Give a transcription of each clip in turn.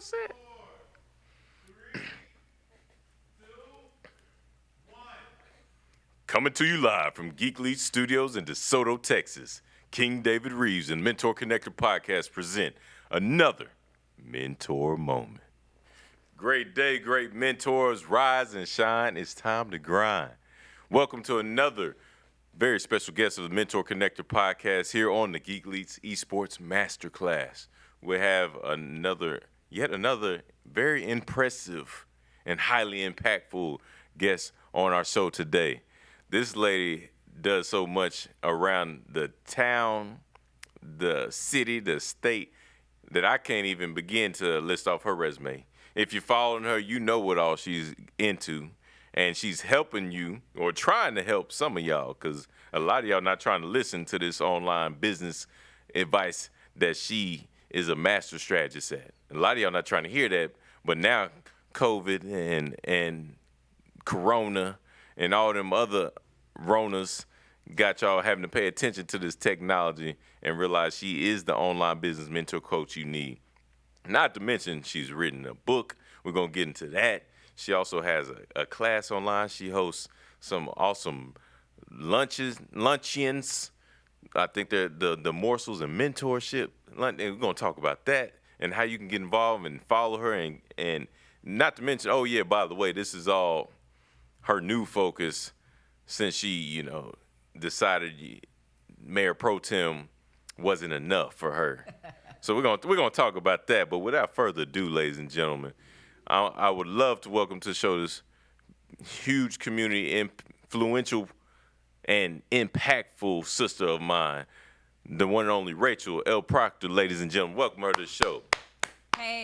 set. Coming to you live from Geek Lead Studios in DeSoto, Texas, King David Reeves and MentorConnector podcast present another mentor moment. Great day, great mentors. Rise and shine. It's time to grind. Welcome to another very special guest of the MentorConnector podcast here on the Geek Leads Esports Masterclass. We have yet another very impressive and highly impactful guest on our show today. This lady does so much around the town, the city, the state, that I can't even begin to list off her resume. If you're following her, you know what all she's into, and she's helping you or trying to help some of y'all, because a lot of y'all not trying to listen to this online business advice that she is a master strategist at. A lot of y'all not trying to hear that, but now COVID and Corona and all them other Ronas got y'all having to pay attention to this technology and realize she is the online business mentor coach you need. Not to mention she's written a book. We're going to get into that. She also has a class online. She hosts some awesome luncheons. I think they're the morsels and mentorship. And we're going to talk about that and how you can get involved and follow her. And not to mention, oh, yeah, by the way, this is all her new focus since she, decided Mayor Pro Tem wasn't enough for her. So we're gonna talk about that. But without further ado, ladies and gentlemen, I would love to welcome to the show this huge community influential and impactful sister of mine, the one and only Rachel L. Proctor. Ladies and gentlemen, welcome her to the show. Hey.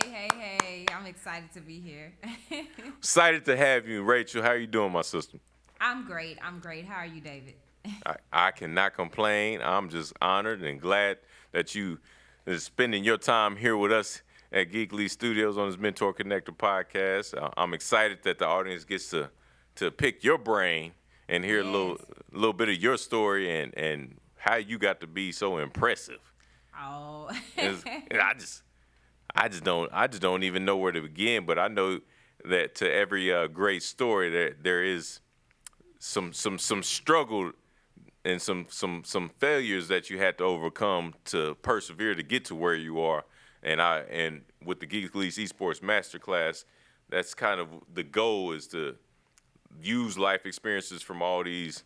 I'm excited to be here. Excited to have you, Rachel. How are you doing, my sister? I'm great. How are you, David? I cannot complain. I'm just honored and glad that you are spending your time here with us at Geek Lead Studios on this MentorConnector podcast. I'm excited that the audience gets to pick your brain and hear a little bit of your story and how you got to be so impressive. Oh. I just don't even know where to begin. But I know that to every great story there is some struggle and some failures that you had to overcome to persevere to get to where you are. And with the Geek Leads Esports Masterclass, that's kind of the goal, is to use life experiences from all these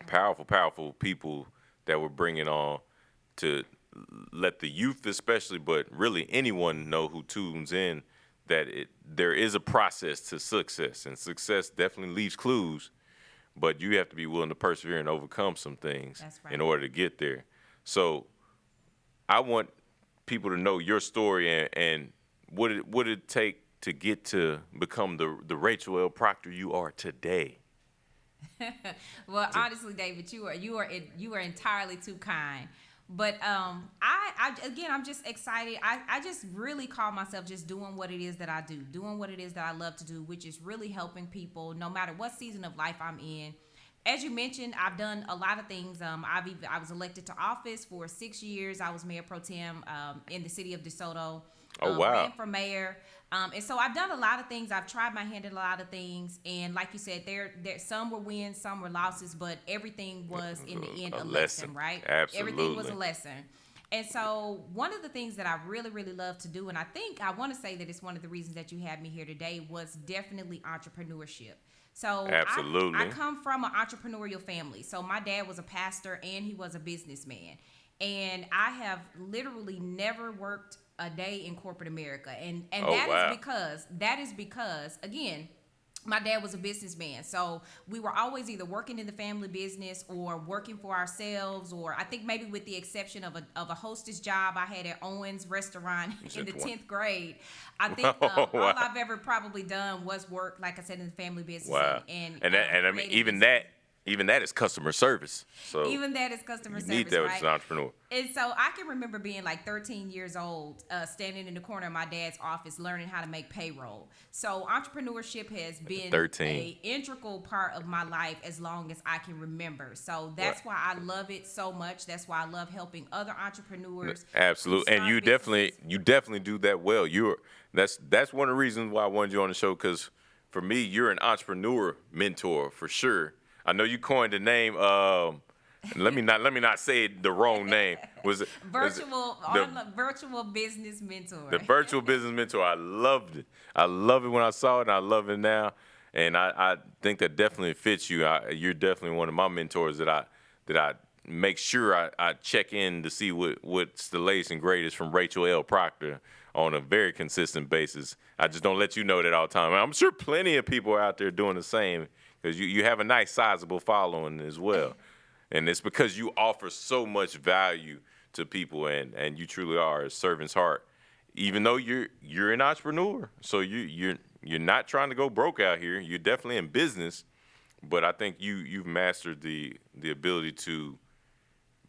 powerful people that we're bringing on to let the youth especially, but really anyone know who tunes in, that there is a process to success, and success definitely leaves clues. But you have to be willing to persevere and overcome some things in order to get there. So I want people to know your story and what it take to get to become the Rachel L. Proctor you are today. Well, honestly, David, you are entirely too kind. But I'm just excited. I just really call myself just doing what it is that I do, doing what it is that I love to do, which is really helping people no matter what season of life I'm in. As you mentioned, I've done a lot of things. I was elected to office for 6 years. I was Mayor Pro Tem in the city of DeSoto. Oh, wow. Ran for mayor. And so I've done a lot of things. I've tried my hand at a lot of things. And like you said, there some were wins, some were losses, but everything was in the end a lesson, right? Absolutely. Everything was a lesson. And so one of the things that I really, really love to do, and I think I want to say that it's one of the reasons that you had me here today, was definitely entrepreneurship. So absolutely. I come from an entrepreneurial family. So my dad was a pastor and he was a businessman. And I have literally never worked a day in corporate America. And that is because, again, my dad was a businessman. So we were always either working in the family business or working for ourselves, or I think maybe with the exception of a hostess job I had at Owen's restaurant in the 10th grade. I think all I've ever probably done was work, like I said, in the family business. Wow. And I mean, even that is customer service. So even that is customer service, need that right? as an entrepreneur. And so I can remember being like 13 years old, standing in the corner of my dad's office, learning how to make payroll. So entrepreneurship has been an integral part of my life as long as I can remember. So that's why I love it so much. That's why I love helping other entrepreneurs. Absolutely, and you definitely do that well. that's one of the reasons why I wanted you on the show, because for me, you're an entrepreneur mentor for sure. I know you coined the name. Let me not say the wrong name. Was it virtual business mentor? The virtual business mentor. I loved it. I love it when I saw it, and I love it now. And I think that definitely fits you. You're definitely one of my mentors that I make sure I check in to see what's the latest and greatest from Rachel L. Proctor on a very consistent basis. I just don't let you know that all the time. I'm sure plenty of people are out there doing the same, because you have a nice sizable following as well. And it's because you offer so much value to people, and you truly are a servant's heart. Even though you're an entrepreneur, so you're not trying to go broke out here. You're definitely in business, but I think you've mastered the ability to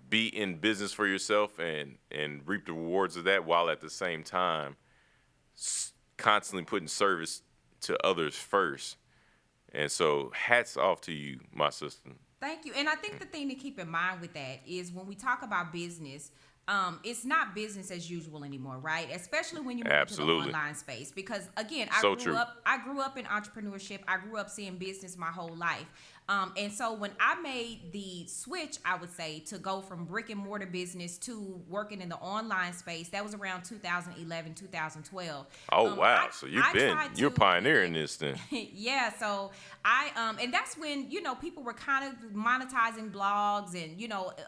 be in business for yourself and reap the rewards of that, while at the same time constantly putting service to others first. And so hats off to you, my sister. Thank you. And I think the thing to keep in mind with that is when we talk about business, it's not business as usual anymore, right? Especially when you move to the online space. Because again, I grew up in entrepreneurship. I grew up seeing business my whole life. And so when I made the switch, I would say, to go from brick and mortar business to working in the online space, that was around 2011, 2012. Oh, wow. So you're pioneering this then. Yeah. So and that's when, people were kind of monetizing blogs, and,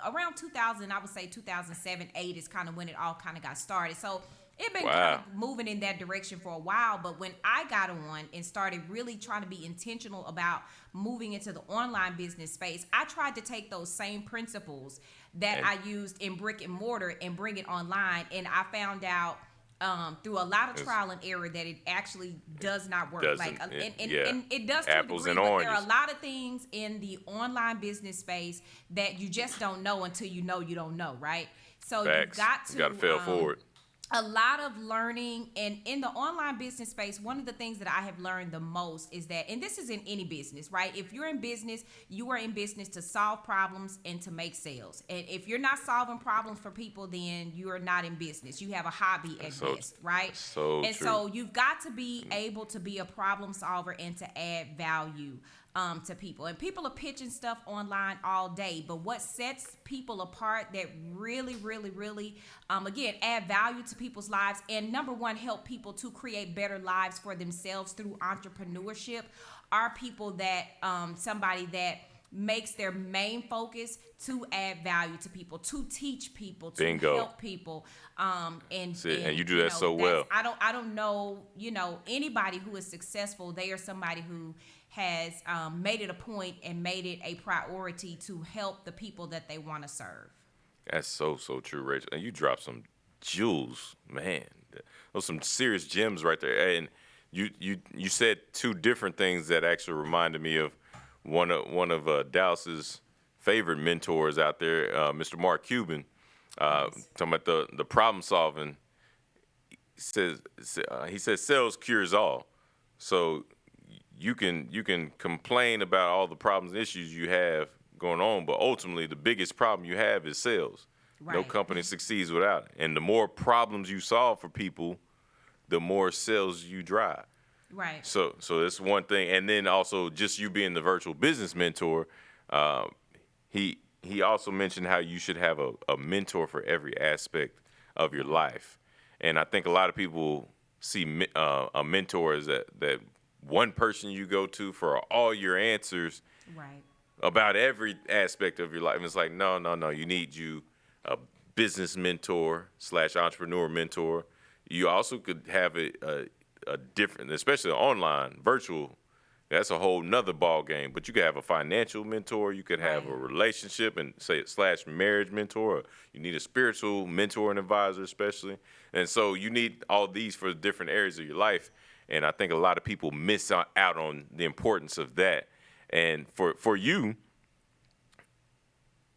around 2000, I would say 2007, 8 is kind of when it all kind of got started. So it been kind of moving in that direction for a while. But when I got on and started really trying to be intentional about moving into the online business space, I tried to take those same principles that I used in brick and mortar and bring it online. And I found out through a lot of trial and error that it actually does not work. And it does to apples a degree, and but oranges. there are a lot of things in the online business space that you just don't know until you don't know, right? So Facts. You got to fail forward. A lot of learning, and in the online business space, one of the things that I have learned the most is that, and this is in any business, right? If you're in business, you are in business to solve problems and to make sales. And if you're not solving problems for people, then you are not in business. You have a hobby at best, right? So you've got to be able to be a problem solver and to add value to people. And people are pitching stuff online all day, but what sets people apart that really, really, really, again, add value to people's lives, and number one, help people to create better lives for themselves through entrepreneurship, are people that, somebody that makes their main focus to add value to people, to teach people, to help people. And you do that so well. I don't know, anybody who is successful, they are somebody who has made it a point and made it a priority to help the people that they want to serve. That's so true, Rachel. And you dropped some jewels, man. Those some serious gems right there. And you said two different things that actually reminded me of one of Dallas's favorite mentors out there, Mr. Mark Cuban. Talking about the problem solving. He says sales cures all. So you can complain about all the problems and issues you have going on, but ultimately the biggest problem you have is sales. Right. No company succeeds without it. And the more problems you solve for people, the more sales you drive. Right. So that's one thing. And then also just you being the virtual business mentor, he also mentioned how you should have a mentor for every aspect of your life. And I think a lot of people see a mentor as that one person you go to for all your answers, right, about every aspect of your life. And it's like, no. You need a business mentor / entrepreneur mentor. You also could have a different, especially online, virtual. That's a whole nother ball game. But you could have a financial mentor. You could have a relationship and / marriage mentor. Or you need a spiritual mentor and advisor, especially. And so you need all these for different areas of your life. And I think a lot of people miss out on the importance of that. And for you,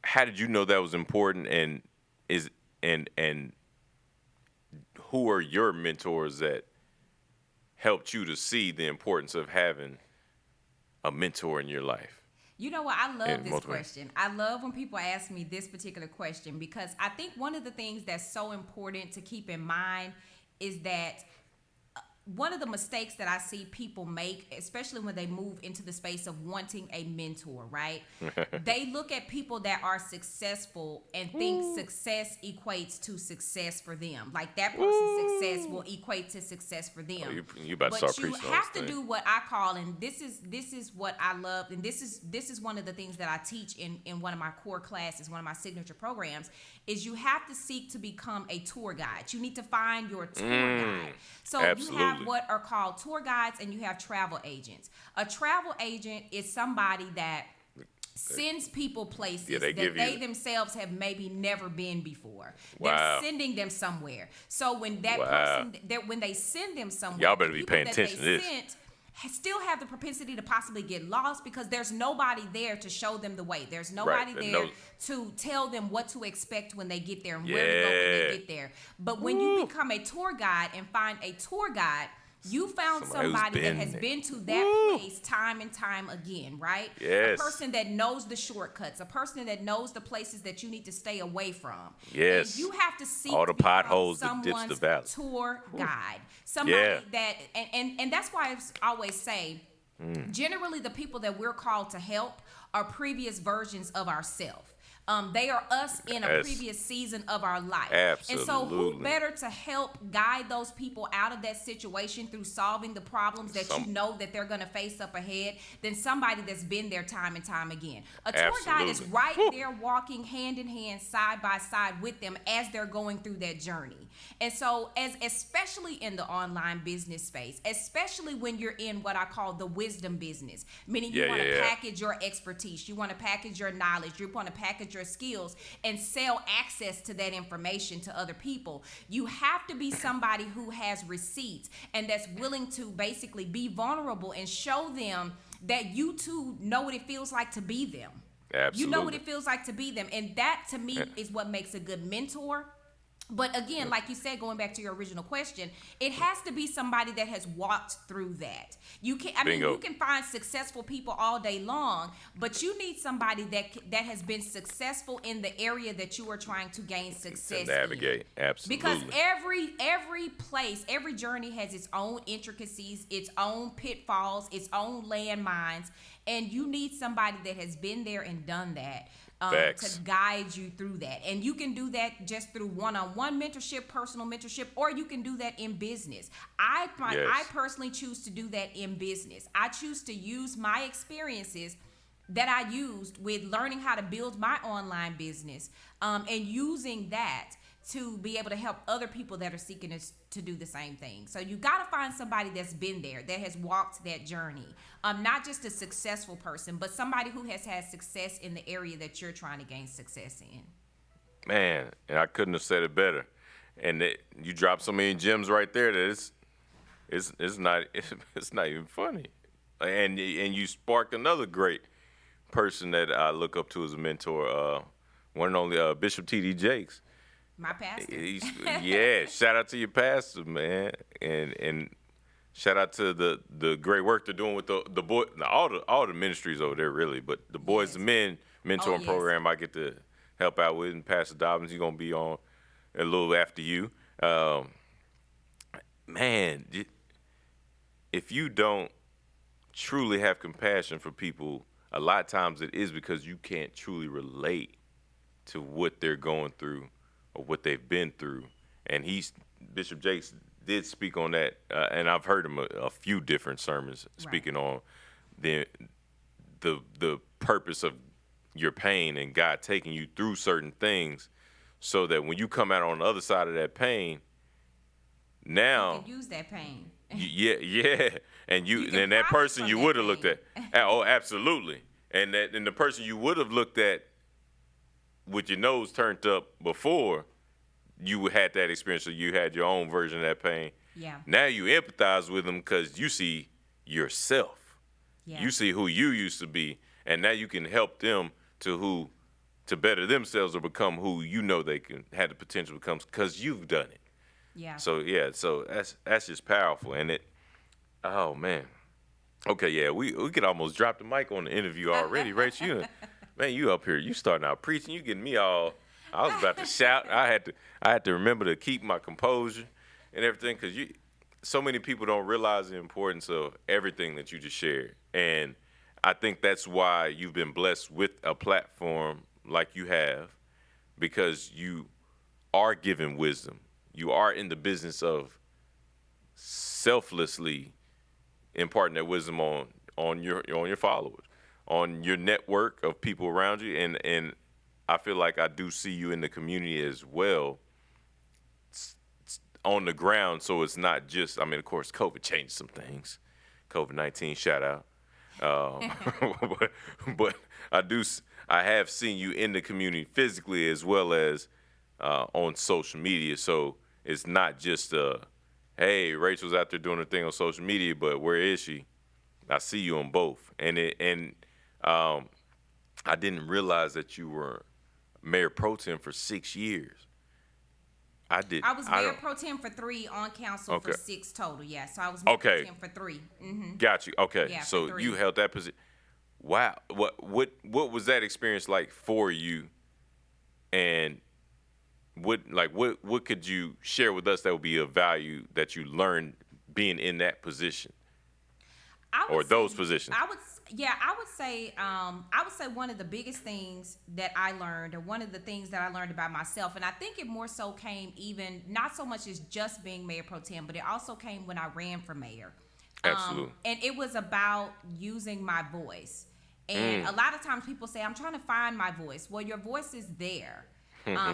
how did you know that was important? And who are your mentors that helped you to see the importance of having a mentor in your life? You know what? I love this question. I love when people ask me this particular question, because I think one of the things that's so important to keep in mind is that one of the mistakes that I see people make, especially when they move into the space of wanting a mentor, right? They look at people that are successful and think success equates to success for them. Like that person's success will equate to success for them. Oh, you about to but start you preaching have to do what I call, and this is what I love, and this is one of the things that I teach in one of my core classes, one of my signature programs, is you have to seek to become a tour guide. You need to find your tour guide. So absolutely. You have what are called tour guides and you have travel agents. A travel agent is somebody that sends people places that they themselves have maybe never been before. They're sending them somewhere. So when that person, when they send them somewhere, y'all better be paying attention to this. Still have the propensity to possibly get lost because there's nobody there to show them the way. There's nobody there to tell them what to expect when they get there and where to go when they get there. But when you become a tour guide and find a tour guide, you found somebody that has been to that place time and time again, right? Yes. A person that knows the shortcuts, a person that knows the places that you need to stay away from. Yes. And you have to seek all the potholes someone's that ditch the valley. Tour guide. Somebody that, and that's why I always say, generally the people that we're called to help are previous versions of ourselves. They are us in a previous season of our life. Absolutely. And so who better to help guide those people out of that situation through solving the problems that you know that they're going to face up ahead than somebody that's been there time and time again. A tour guide is right there walking hand in hand, side by side with them as they're going through that journey. And so especially in the online business space, especially when you're in what I call the wisdom business, meaning you want to package your expertise, you want to package your knowledge, you want to package your skills and sell access to that information to other people. You have to be somebody who has receipts and that's willing to basically be vulnerable and show them that you too know what it feels like to be them. Absolutely. You know what it feels like to be them. And that to me is what makes a good mentor. But again, like you said, going back to your original question, it has to be somebody that has walked through that. You can, you can find successful people all day long, but you need somebody that has been successful in the area that you are trying to gain success to navigate. In. Absolutely. Because every place, every journey has its own intricacies, its own pitfalls, its own landmines, and you need somebody that has been there and done that. To guide you through that. And you can do that just through one-on-one mentorship, personal mentorship, or you can do that in business. I personally choose to do that in business. I choose to use my experiences that I used with learning how to build my online business and using that to be able to help other people that are seeking to do the same thing. So you got to find somebody that's been there, that has walked that journey. Not just a successful person, but somebody who has had success in the area that you're trying to gain success in. Man, and I couldn't have said it better. And you dropped so many gems right there that it's not even funny. And you sparked another great person that I look up to as a mentor, one and only Bishop T.D. Jakes. My pastor. Shout out to your pastor, man, and shout out to the great work they're doing with the boy, all the ministries over there, really. But the Boys and Men mentoring program I get to help out with, and Pastor Dobbins, he's gonna be on a little after you. Man, if you don't truly have compassion for people, a lot of times it is because you can't truly relate to what they're going through or what they've been through. And Bishop Jakes did speak on that, and I've heard him a few different sermons speaking on the purpose of your pain and God taking you through certain things so that when you come out on the other side of that pain, now you can use that pain. And that person you would have looked at. Oh, absolutely. And the person you would have looked at with your nose turned up before you had that experience, so you had your own version of that pain. Yeah. Now you empathize with them because you see yourself. Yeah. You see who you used to be, and now you can help them to better themselves or become who you know they can have the potential to become because you've done it. Yeah. So that's just powerful, and oh man. Okay, yeah, we could almost drop the mic on the interview already, right? You up here, you starting out preaching, you getting me all. I was about to shout. I had to remember to keep my composure and everything, because so many people don't realize the importance of everything that you just shared. And I think that's why you've been blessed with a platform like you have, because you are giving wisdom. You are in the business of selflessly imparting that wisdom on your followers, on your network of people around you. And I feel like I do see you in the community as well, on the ground. So it's not just, I mean, of course, COVID changed some things. COVID-19, shout out. But I have seen you in the community physically as well as on social media. So it's not just hey, Rachel's out there doing her thing on social media, but where is she? I see you on both. And I didn't realize that you were Mayor Pro Tem for 6 years. I was Mayor Pro Tem for 3, on council for 6 total. Yeah, so I was Mayor Pro Tem for 3. Mm-hmm. Got you. Okay, yeah, so you held that position. Wow, what was that experience like for you? And what could you share with us that would be of value that you learned being in that position or those positions? I would say one of the biggest things that I learned, or one of the things that I learned about myself, and I think it more so came even not so much as just being Mayor Pro Tem, but it also came when I ran for mayor. Absolutely. And it was about using my voice. And a lot of times people say, I'm trying to find my voice. Well, your voice is there.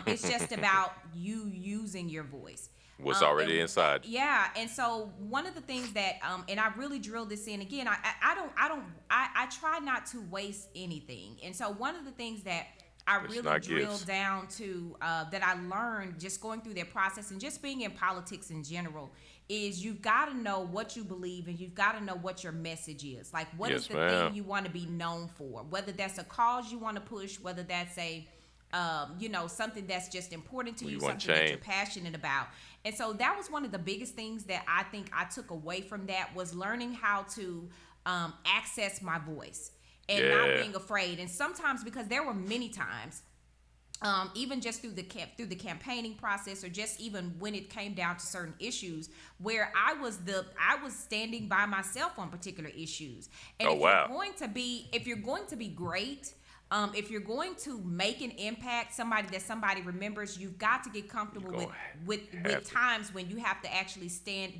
It's just about you using your voice. What's already inside. Yeah, and so one of the things that, and I really drilled this in again. I try not to waste anything, and so one of the things that I really drilled down to, that I learned just going through that process and just being in politics in general, is you've got to know what you believe, and you've got to know what your message is. Like, what is the thing you want to be known for? Whether that's a cause you want to push, whether that's a something that's just important to you, something that you're passionate about. And so that was one of the biggest things that I think I took away from that, was learning how to access my voice and not being afraid. And sometimes, because there were many times, even just through the campaigning process, or just even when it came down to certain issues, where I was standing by myself on particular issues. And you're going to be great, if you're going to make an impact, somebody remembers, you've got to get comfortable with times when you have to actually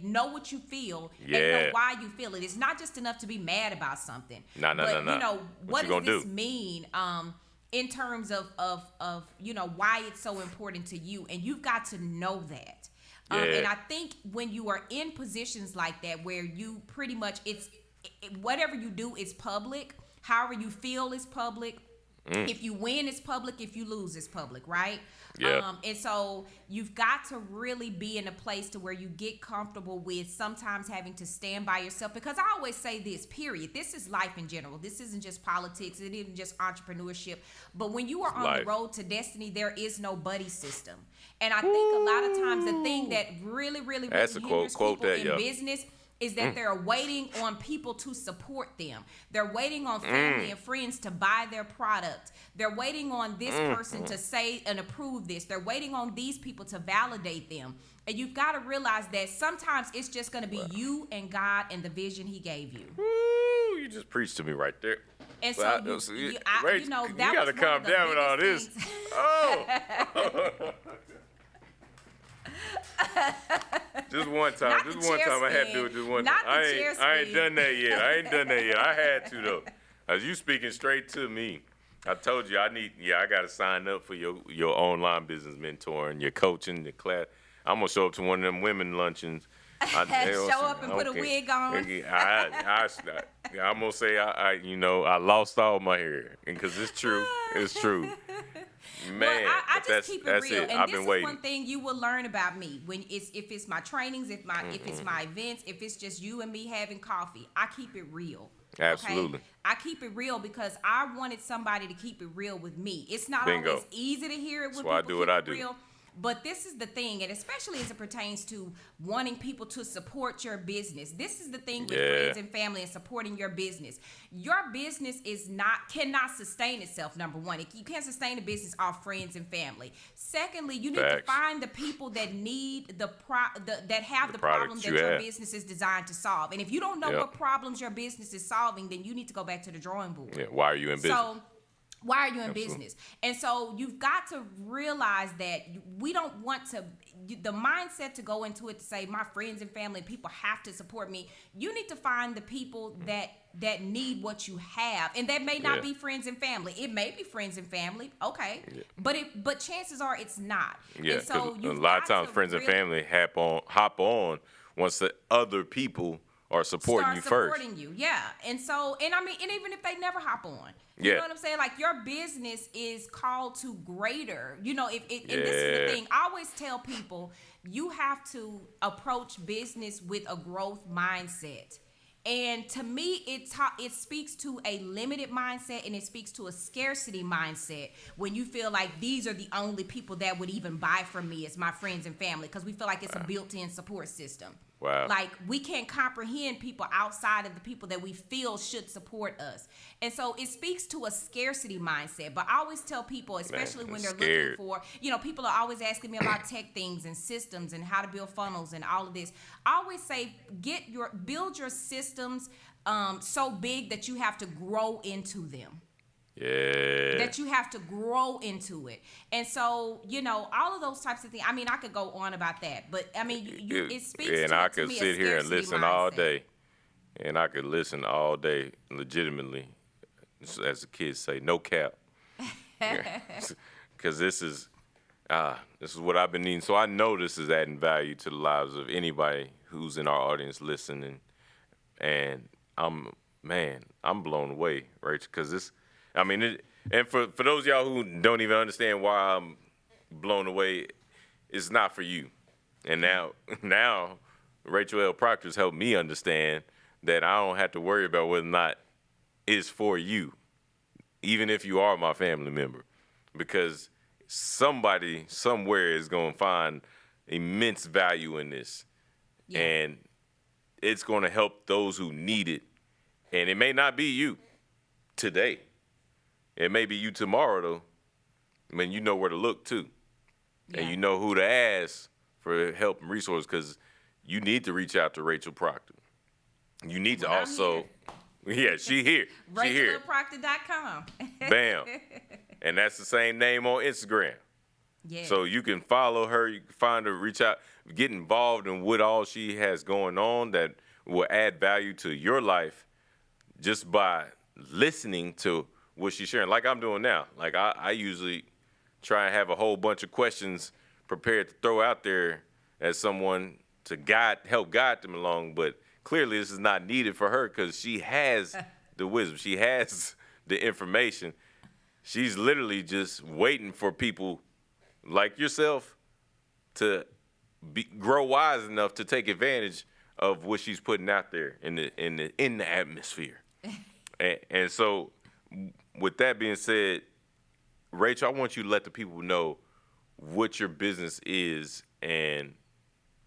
know what you feel, and know why you feel it. It's not just enough to be mad about something. No. What does this mean in terms of why it's so important to you? And you've got to know that. And I think when you are in positions like that, where you pretty much, whatever you do is public, however you feel is public. If you win, it's public. If you lose, it's public, right? Yeah. And so you've got to really be in a place to where you get comfortable with sometimes having to stand by yourself. Because I always say this, period. This is life in general. This isn't just politics. It isn't just entrepreneurship. But when you are on the road to destiny, there is no buddy system. And I think a lot of times the thing that really, really, really hinders people in business is that they're waiting on people to support them. They're waiting on family and friends to buy their product. They're waiting on this person to say and approve this. They're waiting on these people to validate them. And you've got to realize that sometimes it's just going to be you and God and the vision He gave you. Woo, you just preached to me right there. And so, you got to calm down with all this. Just one time. I had to do it just one time. I ain't done that yet. I had to, though. As you speaking straight to me, I told you I got to sign up for your online business mentoring, your coaching, your class. I'm going to show up to one of them women luncheons. Show up and put a wig on. I'm going to say, I lost all my hair. Because it's true. It's true. Man, well, I just keep it real. And this is waiting. One thing you will learn about me if it's my trainings, if it's my events, if it's just you and me having coffee, I keep it real. Absolutely. Okay? I keep it real because I wanted somebody to keep it real with me. It's not always easy to hear it when people keep it real. But this is the thing, and especially as it pertains to wanting people to support your business. This is the thing with friends and family and supporting your business. Your business cannot sustain itself. Number one, you can't sustain a business off friends and family. Secondly, you need to find the people that need that have the problem that your business is designed to solve. And if you don't know what problems your business is solving, then you need to go back to the drawing board. Yeah. Why are you in business? Why are you in business? And so you've got to realize that we don't want the mindset to go into it to say my friends and family, people have to support me. You need to find the people that need what you have. And that may not be friends and family. It may be friends and family. Okay. Yeah. But chances are it's not. Yeah. And so a lot of times friends and family hop on once the other people are supporting you first. Yeah. And even if they never hop on. You know what I'm saying? Like, your business is called to greater. And this is the thing. I always tell people, you have to approach business with a growth mindset. And to me, it speaks to a limited mindset, and it speaks to a scarcity mindset when you feel like these are the only people that would even buy from me as my friends and family, because we feel like it's a built-in support system. Wow. Like, we can't comprehend people outside of the people that we feel should support us. And so it speaks to a scarcity mindset. But I always tell people, especially when they're looking for, people are always asking me about tech things and systems and how to build funnels and all of this. I always say, build your systems so big that you have to grow into them. Yeah. That you have to grow into it. And so, all of those types of things. I mean, I could go on about that, but I mean, it speaks to, and I could sit here and listen mindset. all day. And I could listen all day, legitimately, as the kids say, no cap. Because this is what I've been needing. So I know this is adding value to the lives of anybody who's in our audience listening. And I'm blown away, right? Because and for those of y'all who don't even understand why I'm blown away, it's not for you. And now Rachel L. Proctor's helped me understand that I don't have to worry about whether or not it's for you, even if you are my family member, because somebody somewhere is going to find immense value in this, and it's going to help those who need it. And it may not be you today. It may be you tomorrow, though. I mean, you know where to look, too. Yeah. And you know who to ask for help and resources, because you need to reach out to Rachel Proctor. You need to also... Yeah, she here. RachelProctor.com. Bam. And that's the same name on Instagram. Yeah. So you can follow her, you can find her, reach out, get involved in what all she has going on that will add value to your life just by listening to what she's sharing, like I'm doing now. Like I usually try and have a whole bunch of questions prepared to throw out there as someone to help guide them along, but clearly this is not needed for her because she has the wisdom. She has the information. She's literally just waiting for people like yourself to grow wise enough to take advantage of what she's putting out there in the atmosphere. And so, with that being said, Rachel, I want you to let the people know what your business is and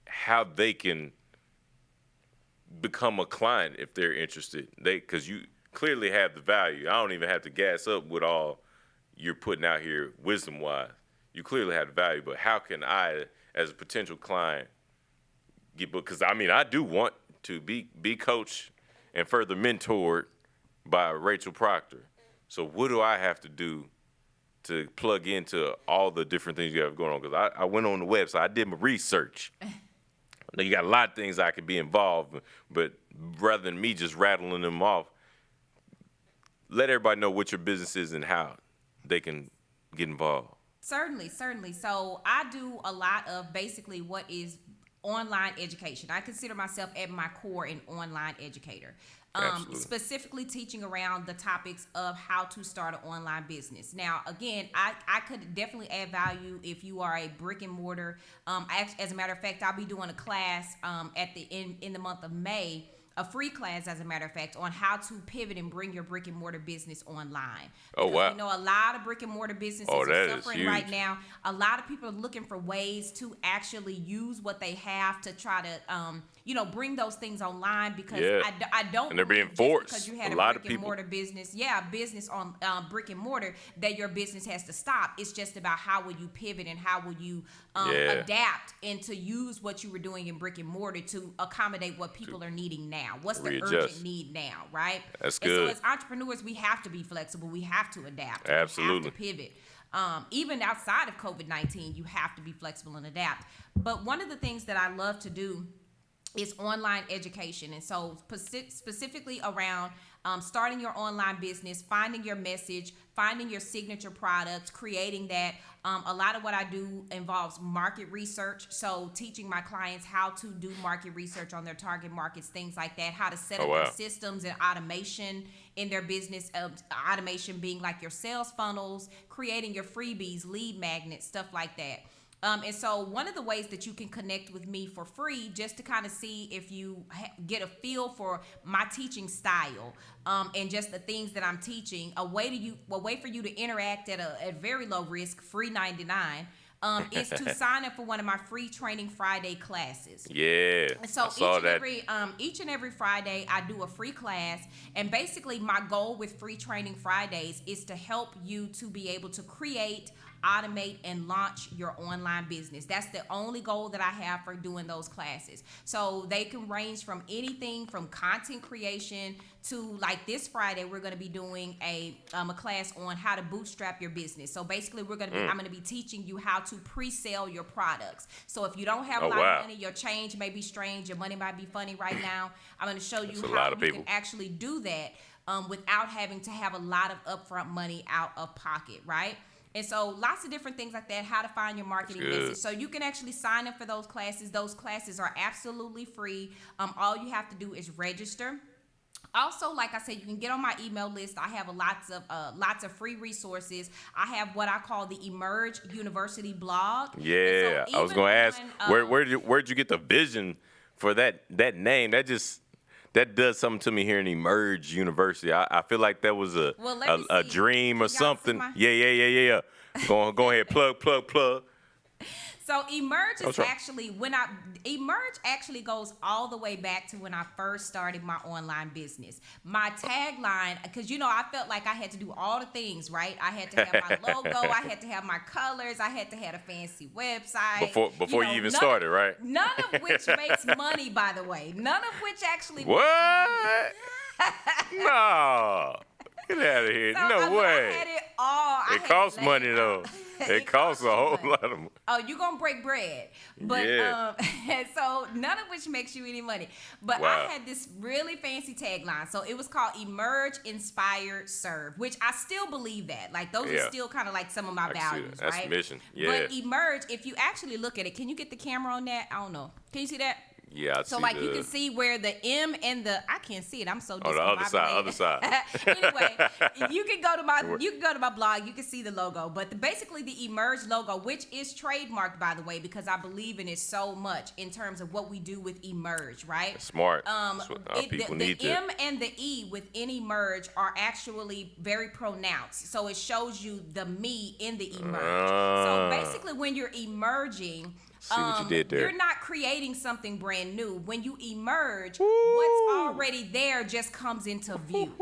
how they can become a client if they're interested. Because you clearly have the value. I don't even have to gas up with all you're putting out here wisdom-wise. You clearly have the value, but how can I, as a potential client, get booked? Because, I do want to be coached and further mentored by Rachel Proctor. So what do I have to do to plug into all the different things you have going on? Because I went on the website. I did my research. Now, you got a lot of things I could be involved in, but rather than me just rattling them off, let everybody know what your business is and how they can get involved. Certainly. So I do a lot of basically what is online education. I consider myself at my core an online educator. Specifically teaching around the topics of how to start an online business. Now, again, I could definitely add value if you are a brick and mortar. As a matter of fact, I'll be doing a class in the month of May a free class, as a matter of fact, on how to pivot and bring your brick and mortar business online. Oh, wow. We know a lot of brick and mortar businesses are suffering right now. A lot of people are looking for ways to actually use what they have to try to, bring those things online, because I don't. And they're being forced. Because you had a brick and mortar business, business on brick and mortar, that your business has to stop. It's just about how will you pivot and how will you adapt and to use what you were doing in brick and mortar to accommodate what people are needing now. What's the urgent need now, right? That's good. And so as entrepreneurs, we have to be flexible. We have to adapt. Absolutely. We have to pivot. Even outside of COVID-19, you have to be flexible and adapt. But one of the things that I love to do is online education. And so specifically around starting your online business, finding your message, finding your signature product, creating that. A lot of what I do involves market research. So teaching my clients how to do market research on their target markets, things like that, how to set up their systems and automation in their business. Automation being like your sales funnels, creating your freebies, lead magnets, stuff like that. And so one of the ways that you can connect with me for free, just to kind of see if you get a feel for my teaching style, and just the things that I'm teaching, a way for you to interact at very low risk, free 99, is to sign up for one of my free Training Friday classes. Yeah, and so each and every Friday I do a free class, and basically my goal with free Training Fridays is to help you to be able to create, automate, and launch your online business. That's the only goal that I have for doing those classes. So they can range from anything from content creation to, like this Friday, we're going to be doing a class on how to bootstrap your business. So basically I'm going to be teaching you how to pre-sell your products. So if you don't have a lot of money, your change may be strange, your money might be funny right now, I'm going to show you how you can actually do that without having to have a lot of upfront money out of pocket, right? And so lots of different things like that, how to find your marketing message. So you can actually sign up for those classes. Those classes are absolutely free. All you have to do is register. Also, like I said, you can get on my email list. I have lots of free resources. I have what I call the Emerge University blog. Yeah, so I was going to ask, where'd you get the vision for that name? That does something to me here in Emerge University. I feel like that was a dream or something. Yeah. Go ahead, plug. So Emerge is Emerge actually goes all the way back to when I first started my online business. My tagline, because I felt like I had to do all the things, right? I had to have my logo, I had to have my colors, I had to have a fancy website. Before you even started, right? None of which makes money, by the way. None of which actually makes money. No. Get out of here. So, no way. I had it all. It costs money, though. It costs a whole lot of money. Oh, you're going to break bread. But so none of which makes you any money. But I had this really fancy tagline. So it was called Emerge, Inspire, Serve, which I still believe that. Like those are still kind of like some of my values, right? That's mission. Yeah. But Emerge, if you actually look at it, can you get the camera on that? I don't know. Can you see that? Yeah, so like you can see where the M and I can't see it. I'm so discombobulated. The other side. Anyway, you can go to my blog. You can see the logo, but basically the Emerge logo, which is trademarked, by the way, because I believe in it so much in terms of what we do with Emerge, right? That's smart. The M and the E within Emerge are actually very pronounced, so it shows you the me in the Emerge. So basically, when you're emerging. See what you did there. You're not creating something brand new. When you emerge, what's already there just comes into view.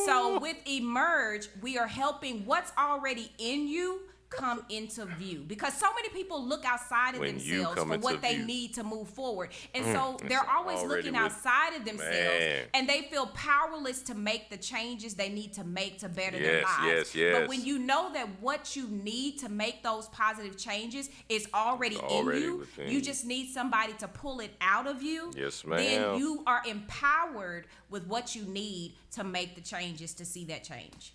So with Emerge, we are helping what's already in you come into view, because so many people look outside of themselves for what they need to move forward, and so they're always looking outside of themselves, and they feel powerless to make the changes they need to make to better their lives. But when you know that what you need to make those positive changes is already in you, you just need somebody to pull it out of you. Yes, ma'am. Then you are empowered with what you need to make the changes to see that change.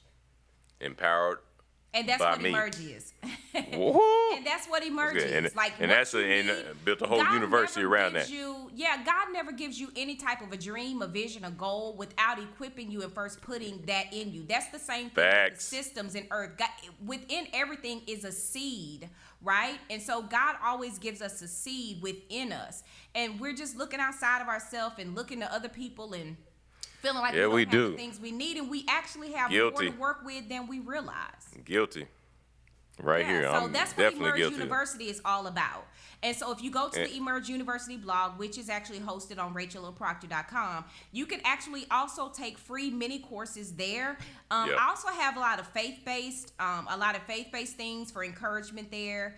Empowered And that's by what me. emerge is. Woo-hoo. And that's what emerge And, is. Like, and what that's you and need, built a whole God university never around gives that. God never gives you any type of a dream, a vision, a goal without equipping you and first putting that in you. That's the same thing with the systems in earth. God, within everything is a seed, right? And so God always gives us a seed within us. And we're just looking outside of ourselves and looking to other people and feeling like we don't have the things we need, and we actually have more to work with than we realize. Guilty. Right here. So I'm that's what definitely Emerge guilty. University is all about. And so if you go to the Emerge University blog, which is actually hosted on rachelproctor.com, you can actually also take free mini courses there. I also have a lot of faith-based things for encouragement there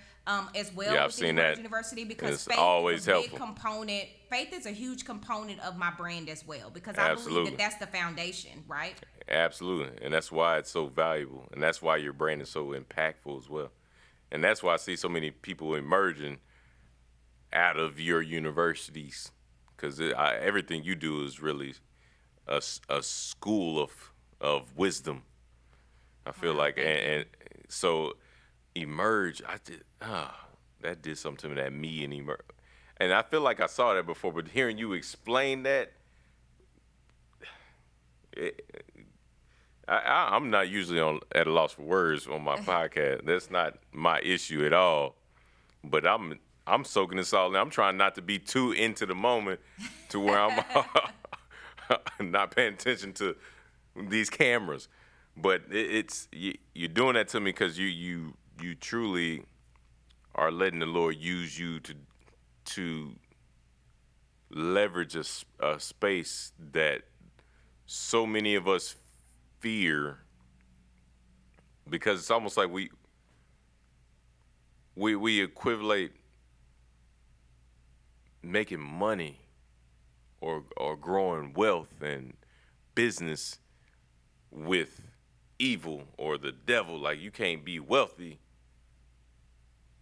as well. Yeah, I've seen that. University, because it's faith always is a helpful. big component. Faith is a huge component of my brand as well, because I believe that that's the foundation, right? Absolutely. And that's why it's so valuable. And that's why your brand is so impactful as well. And that's why I see so many people emerging out of your universities, because everything you do is really a school of wisdom. I feel like, and so emerge. That did something to me, that me and emerge, and I feel like I saw that before. But hearing you explain that, I'm not usually at a loss for words on my podcast. That's not my issue at all. But I'm soaking this all in. I'm trying not to be too into the moment to where I'm not paying attention to these cameras. But you're doing that to me because you truly are letting the Lord use you to leverage a space that so many of us fear, because it's almost like we equivalent making money or growing wealth and business with evil or the devil. Like, you can't be wealthy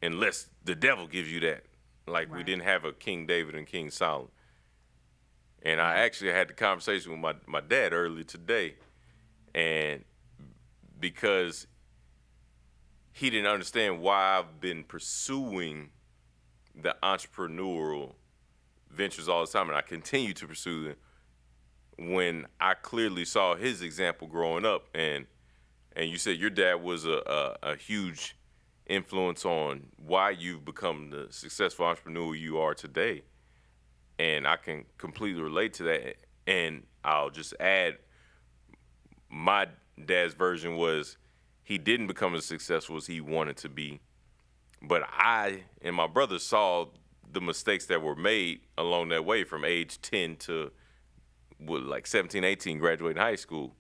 unless the devil gives you that. Like, we didn't have a King David and King Solomon. And I actually had the conversation with my dad earlier today, and because he didn't understand why I've been pursuing the entrepreneurial ventures all the time, and I continue to pursue them, when I clearly saw his example growing up. And you said your dad was a huge influence on why you've become the successful entrepreneur you are today. And I can completely relate to that. And I'll just add, my dad's version was he didn't become as successful as he wanted to be. But I and my brother saw the mistakes that were made along that way, from age 10 to like 17, 18, graduating high school.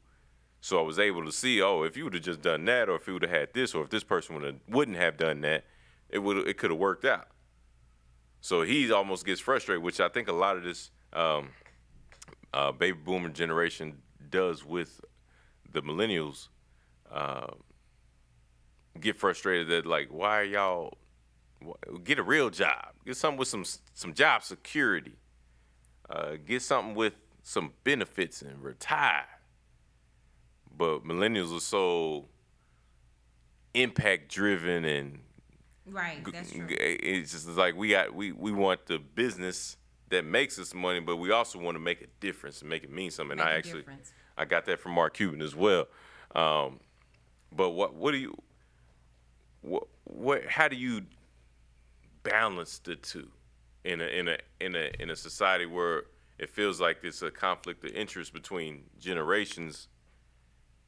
So I was able to see, if you would have just done that, or if you would have had this, or if this person wouldn't have done that, it could have worked out. So he almost gets frustrated, which I think a lot of this baby boomer generation does with the millennials. Get frustrated that, like, why are y'all, get a real job, get something with some job security, get something with some benefits and retire. But millennials are so impact driven, and that's true. It's just like we want the business that makes us money, but we also want to make a difference and make it mean something. And I got that from Mark Cuban as well. But how do you balance the two in a society where it feels like there's a conflict of interest between generations?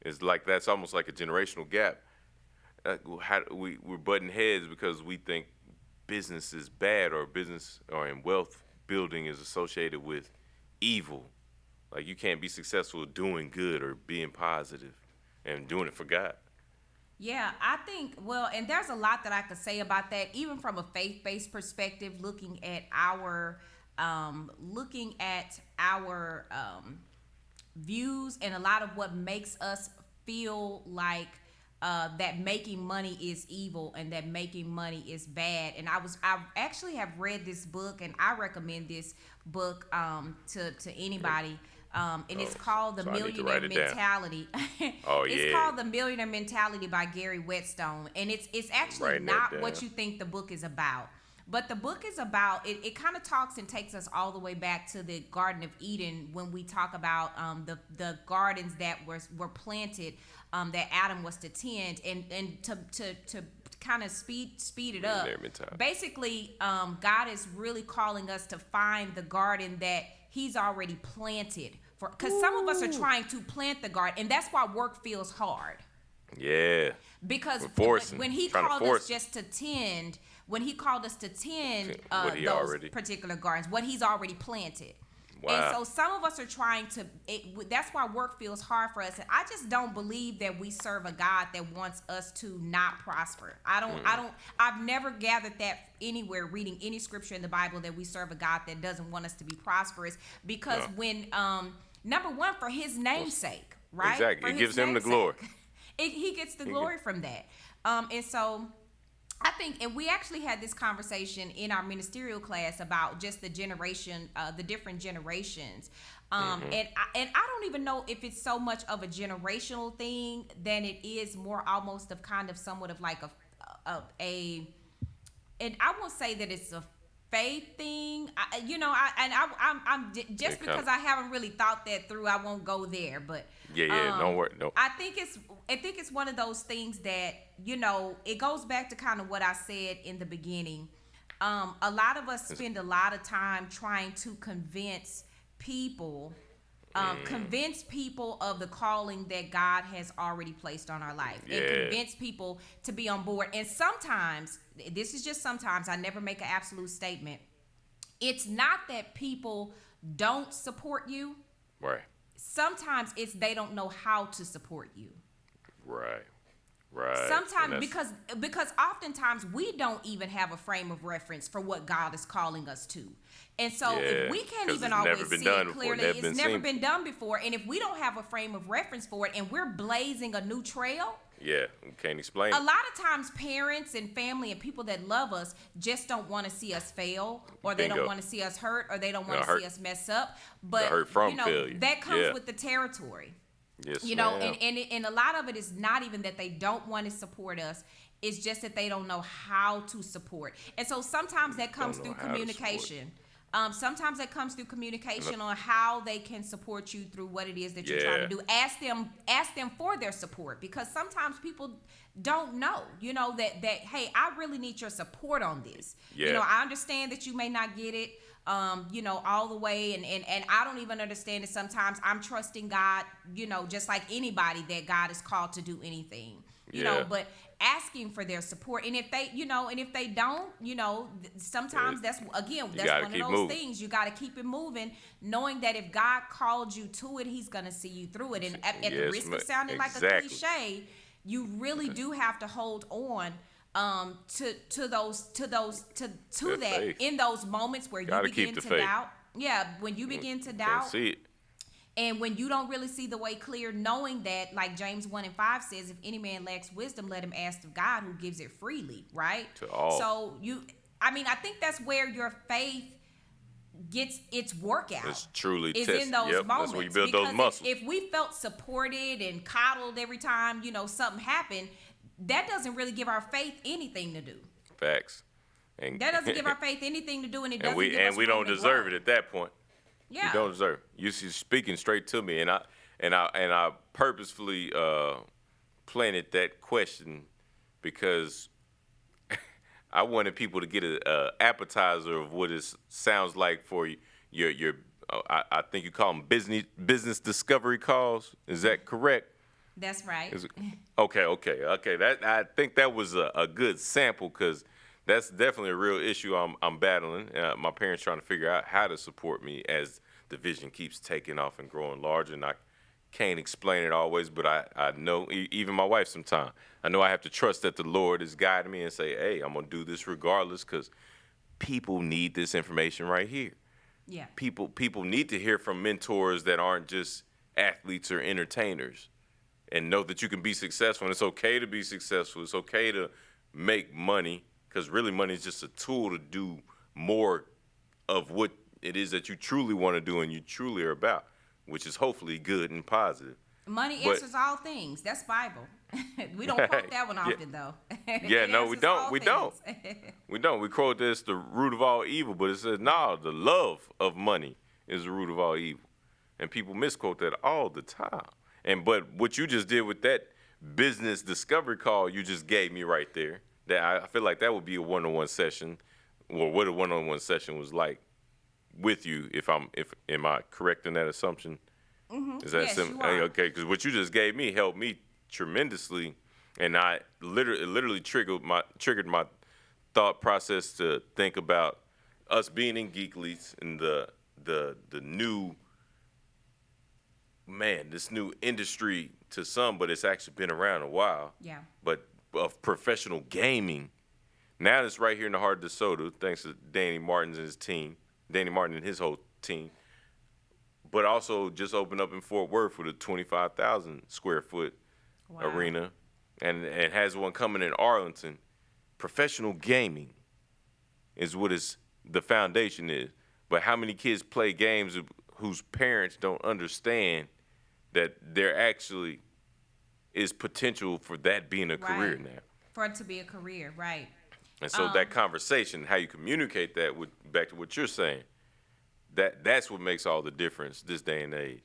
It's like that's almost like a generational gap. We're butting heads because we think business is bad, or business or in wealth building is associated with evil. Like, you can't be successful doing good or being positive and doing it for God. Yeah, I think, and there's a lot that I could say about that, even from a faith-based perspective, looking at our views, and a lot of what makes us feel like that making money is evil and that making money is bad. And I actually have read this book, and I recommend this book to anybody. and it's called The Millionaire Mentality. Oh, It's called The Millionaire Mentality by Gary Whetstone, and it's actually not what you think the book is about. But the book is about, it kind of talks and takes us all the way back to the Garden of Eden when we talk about the gardens that were planted that Adam was to tend, and to kind of speed it up. Basically, God is really calling us to find the garden that he's already planted. Because some of us are trying to plant the garden, and that's why work feels hard. Yeah. Because when he called us just to tend, when he called us to tend those particular gardens, what he's already planted. Wow. And so some of us are trying to, that's why work feels hard for us. And I just don't believe that we serve a God that wants us to not prosper. I've never gathered that anywhere reading any scripture in the Bible that we serve a God that doesn't want us to be prosperous. Because when, number one, for his name's sake, right? Exactly. It gives him the glory. He gets the glory from that. And so I think, and we actually had this conversation in our ministerial class about just the different generations. And I don't even know if it's so much of a generational thing than it is more almost of kind of somewhat of like and I won't say that it's a faith thing, I'm just because I haven't really thought that through, I won't go there. But don't worry. No. I think it's one of those things that, it goes back to kind of what I said in the beginning. A lot of us spend a lot of time trying to convince people of the calling that God has already placed on our life, and convince people to be on board. And sometimes, this is just sometimes, I never make an absolute statement. It's not that people don't support you. Right. Sometimes it's they don't know how to support you. Right. Sometimes because oftentimes we don't even have a frame of reference for what God is calling us to. And so if we can't even always see it clearly, it's never been done before. And if we don't have a frame of reference for it and we're blazing a new trail, we can't explain it. A lot of times parents and family and people that love us just don't want to see us fail, or they don't want to see us hurt, or they don't want to see us mess up. But that comes with the territory. Yes, and a lot of it is not even that they don't want to support us. It's just that they don't know how to support. And so sometimes that comes through communication. Sometimes that comes through communication on how they can support you through what it is that you're trying to do. Ask them for their support, because sometimes people don't know, that hey, I really need your support on this. I understand that you may not get it all the way, and I don't even understand it sometimes. I'm trusting God, just like anybody, that God is called to do anything. But asking for their support, and if they don't, sometimes that's one of those things. You got to keep it moving, knowing that if God called you to it, he's going to see you through it. And at the risk of sounding like a cliche, you really do have to hold on to that in those moments where you begin to doubt. Yeah, when you begin to doubt. See it. And when you don't really see the way clear, knowing that, like James 1:5 says, if any man lacks wisdom, let him ask of God, who gives it freely, right? To all. So I think that's where your faith gets its workout. It's truly is in those moments. That's where you build those muscles. If we felt supported and coddled every time, something happened, that doesn't really give our faith anything to do. Facts. And that doesn't give our faith anything to do, and it doesn't give us and we don't deserve it at that point. Yeah. You don't deserve it. You're speaking straight to me, and I purposefully planted that question because I wanted people to get an appetizer of what it sounds like for your I think you call them business discovery calls. Is that correct? That's right. Okay. That, I think that was a good sample, because that's definitely a real issue I'm battling. My parents trying to figure out how to support me as the vision keeps taking off and growing larger, and I can't explain it always, but I know, even my wife sometimes, I know I have to trust that the Lord is guiding me and say, hey, I'm going to do this regardless, because people need this information right here. Yeah. People need to hear from mentors that aren't just athletes or entertainers, and know that you can be successful, and it's okay to be successful. It's okay to make money, because really money is just a tool to do more of what it is that you truly want to do and you truly are about. which is hopefully good and positive. Money answers all things. That's Bible. We don't quote that one often, though. Yeah, no, we don't. We don't. We don't. We quote this, the root of all evil, but it says, no, the love of money is the root of all evil. And people misquote that all the time. But what you just did with that business discovery call you just gave me right there, that I feel like that would be a one-on-one session, or what a one-on-one session was like with you, am I correct in that assumption? Mm-hmm. Is that yes, you are. Okay, because what you just gave me helped me tremendously, and I literally triggered my thought process to think about us being in Geek Leads and the new, man, this new industry to some, but it's actually been around a while. Yeah. But of professional gaming, now it's right here in the heart of DeSoto, thanks to Danny Martin and his whole team. But also just opened up in Fort Worth with a 25,000 square foot arena, and has one coming in Arlington. Professional gaming is what the foundation is. But how many kids play games whose parents don't understand that there actually is potential for that being a career now? For it to be a career, right. And so that conversation, how you communicate that back to what you're saying, that's what makes all the difference this day and age.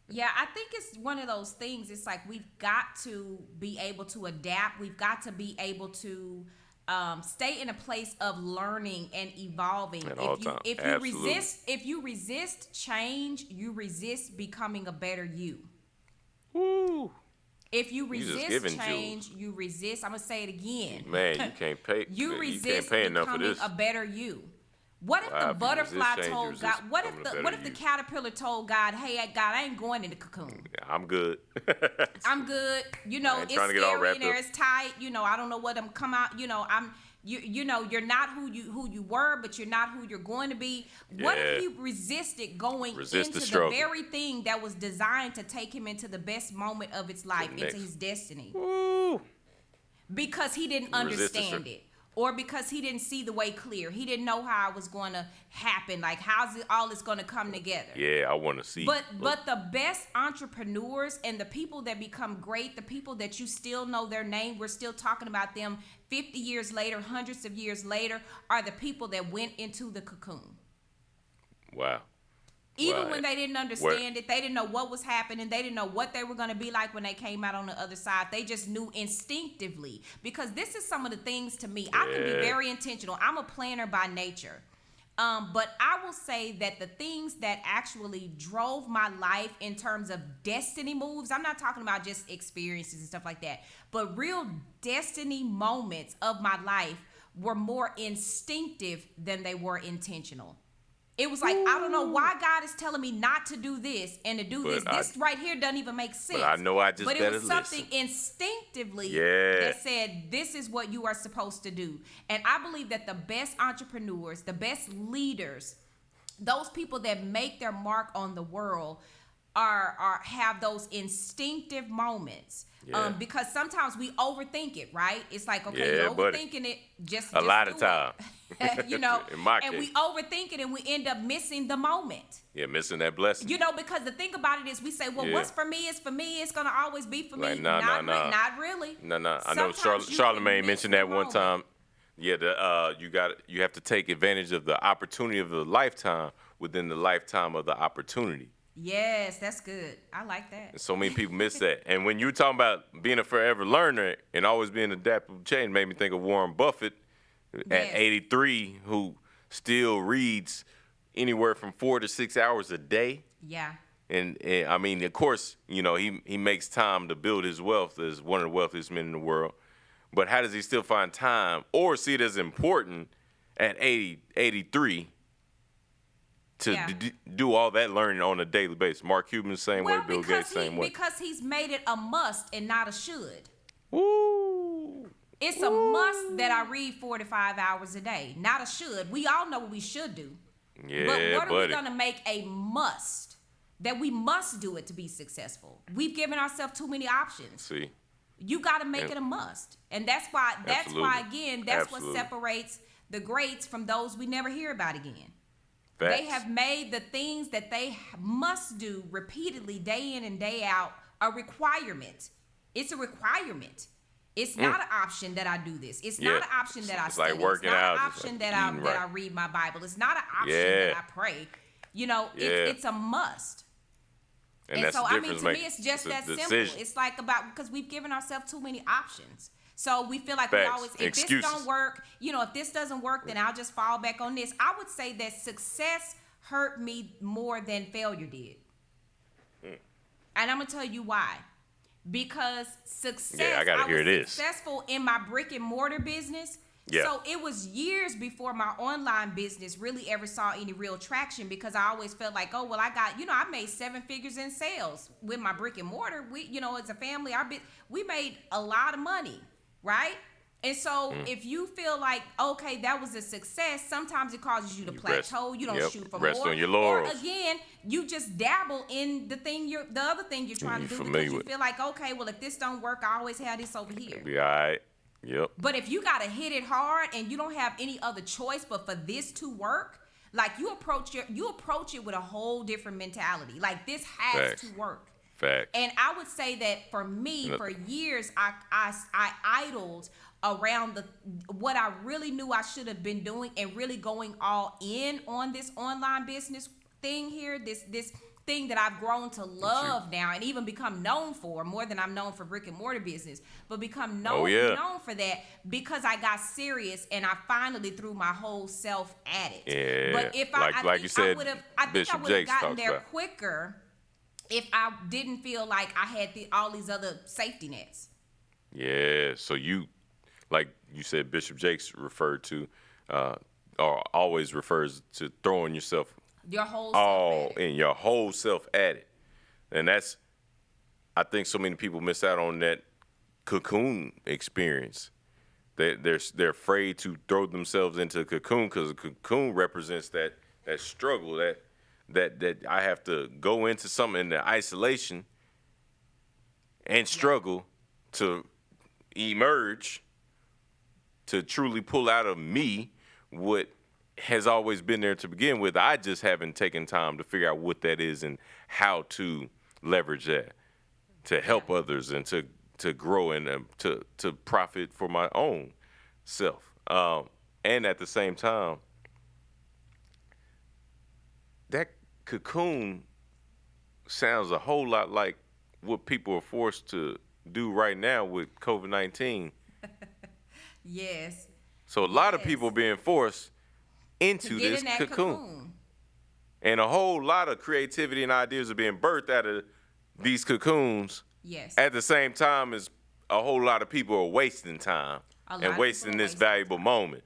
Yeah, I think it's one of those things. It's like we've got to be able to adapt. We've got to be able to stay in a place of learning and evolving. If you resist change, you resist becoming a better you. Woo. If you resist change, you resist. I'm gonna say it again. Man, you can't pay. You resist becoming a better you. What if the butterfly told God? What if the caterpillar told God, "Hey, God, I ain't going in the cocoon. I'm good. I'm good. You know, it's scary in there. It's tight. You know, I don't know what I'm come out. You know, You know, you're not who you were, but you're not who you're going to be. What if he resisted going into the very thing that was designed to take him into the best moment of his life, into his destiny? Woo. Because he didn't understand it. Or because he didn't see the way clear. He didn't know how it was going to happen. Like, how's it all this going to come together? Yeah, I want to see. But the best entrepreneurs and the people that become great, the people that you still know their name, we're still talking about them 50 years later, hundreds of years later, are the people that went into the cocoon. Wow. Even when they didn't understand it, they didn't know what was happening. They didn't know what they were going to be like when they came out on the other side. They just knew instinctively. Because this is some of the things to me. I can be very intentional. I'm a planner by nature. But I will say that the things that actually drove my life in terms of destiny moves, I'm not talking about just experiences and stuff like that, but real destiny moments of my life were more instinctive than they were intentional. It was like, I don't know why God is telling me not to do this and to do this. This right here doesn't even make sense. But I know I just better listen. But it was something instinctively that said, this is what you are supposed to do. And I believe that the best entrepreneurs, the best leaders, those people that make their mark on the world have those instinctive moments. Because sometimes we overthink it, right? It's like, okay, you're overthinking it. Just a lot of time. You know, in my case. We overthink it and we end up missing the moment. Yeah, missing that blessing. You know, because the thing about it is we say, well, what's for me is for me. It's going to always be for me. Not really. No. I know Charlamagne mentioned that one time. Yeah, you have to take advantage of the opportunity of the lifetime within the lifetime of the opportunity. Yes, that's good. I like that. And so many people miss that. And when you were talking about being a forever learner and always being adaptable change, made me think of Warren Buffett at 83, who still reads anywhere from 4 to 6 hours a day. Yeah. And I mean, of course, you know, he makes time to build his wealth as one of the wealthiest men in the world. But how does he still find time or see it as important at 83 to do all that learning on a daily basis? Mark Cuban, same way. Bill Gates, same way. Because he's made it a must and not a should. Woo. It's a must that I read 4 to 5 hours a day, not a should. We all know what we should do. Yeah, but what are we going to make a must? That we must do it to be successful. We've given ourselves too many options. See. You got to make it a must. And that's why again, that's what separates the greats from those we never hear about again. Facts. They have made the things that they must do repeatedly, day in and day out, a requirement. It's a requirement. It's not an option that I do this. It's not an option that I study. Like working it's not out, an option that I read my Bible. It's not an option that I pray. It's a must. And so, to me, it's just that simple. It's like because we've given ourselves too many options. So we feel like we always, if this don't work, if this doesn't work, then I'll just fall back on this. I would say that success hurt me more than failure did. And I'm going to tell you why. Because success, I was successful in my brick and mortar business. Yeah. So it was years before my online business really ever saw any real traction, because I always felt like, oh, well, I made 7 figures in sales with my brick and mortar. We, as a family, we made a lot of money, right? And so if you feel like, okay, that was a success, sometimes it causes you to plateau. You don't shoot for rest more. On your laurels. Or again, you just dabble in the other thing you're trying to do, because you feel like, okay, well, if this don't work, I always have this over here. Be all right. Yep. But if you got to hit it hard and you don't have any other choice but for this to work, like you approach it with a whole different mentality. Like, this has to work. Facts. And I would say that for me, for years, I idled around what I really knew I should have been doing, and really going all in on this online business thing here, this thing that I've grown to love now, and even become known for more than I'm known for brick and mortar business, but become known for that, because I got serious and I finally threw my whole self at it. Yeah. But if I would have gotten there quicker if I didn't feel like I had all these other safety nets. Yeah. So like you said, Bishop Jakes referred to, or always refers to throwing yourself your whole self at it. And I think so many people miss out on that cocoon experience. They're afraid to throw themselves into a cocoon, because a cocoon represents that struggle, that I have to go into something in the isolation and struggle to emerge, to truly pull out of me what has always been there to begin with. I just haven't taken time to figure out what that is and how to leverage that to help others and to grow and to profit for my own self. And at the same time, that cocoon sounds a whole lot like what people are forced to do right now with COVID-19. Yes. So a lot of people being forced into this cocoon. And a whole lot of creativity and ideas are being birthed out of these cocoons. Yes. At the same time as a whole lot of people are wasting time and wasting this valuable moment.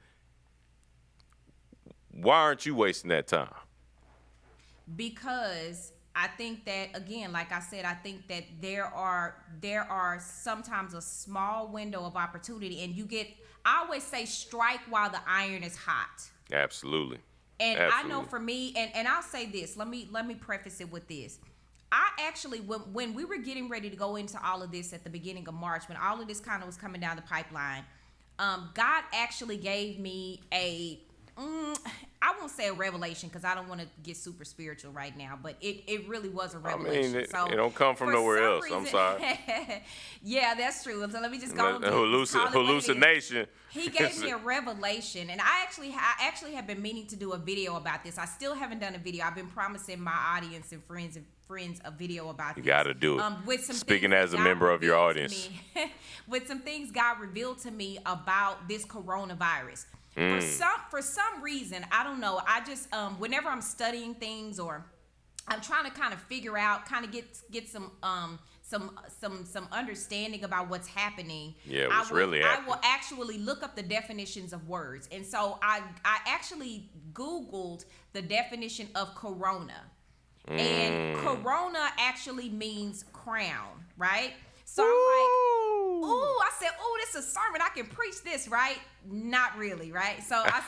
Why aren't you wasting that time? Because I think that, again, like I said, I think that there are sometimes a small window of opportunity, and I always say, strike while the iron is hot. Absolutely. And I know for me, and I'll say this, let me preface it with this. I actually, when we were getting ready to go into all of this at the beginning of March, when all of this kind of was coming down the pipeline, God actually gave me I won't say a revelation, because I don't want to get super spiritual right now, but it really was a revelation. I mean, it don't come from nowhere else. I'm sorry. Yeah, that's true. So let me just go. Hallucination. He gave me a revelation, and I actually have been meaning to do a video about this. I still haven't done a video. I've been promising my audience and friends a video about this. You got to do it. With some Speaking as a member of your audience. With some things God revealed to me about this coronavirus. For some reason, I don't know, I just whenever I'm studying things, or I'm trying to kind of figure out, kind of get some understanding about what's happening. Yeah, what's really happening. I will actually look up the definitions of words. And so I actually Googled the definition of corona. And corona actually means crown, right? So I'm like, ooh, I said, this is a sermon. I can preach this, right? Not really, right? So I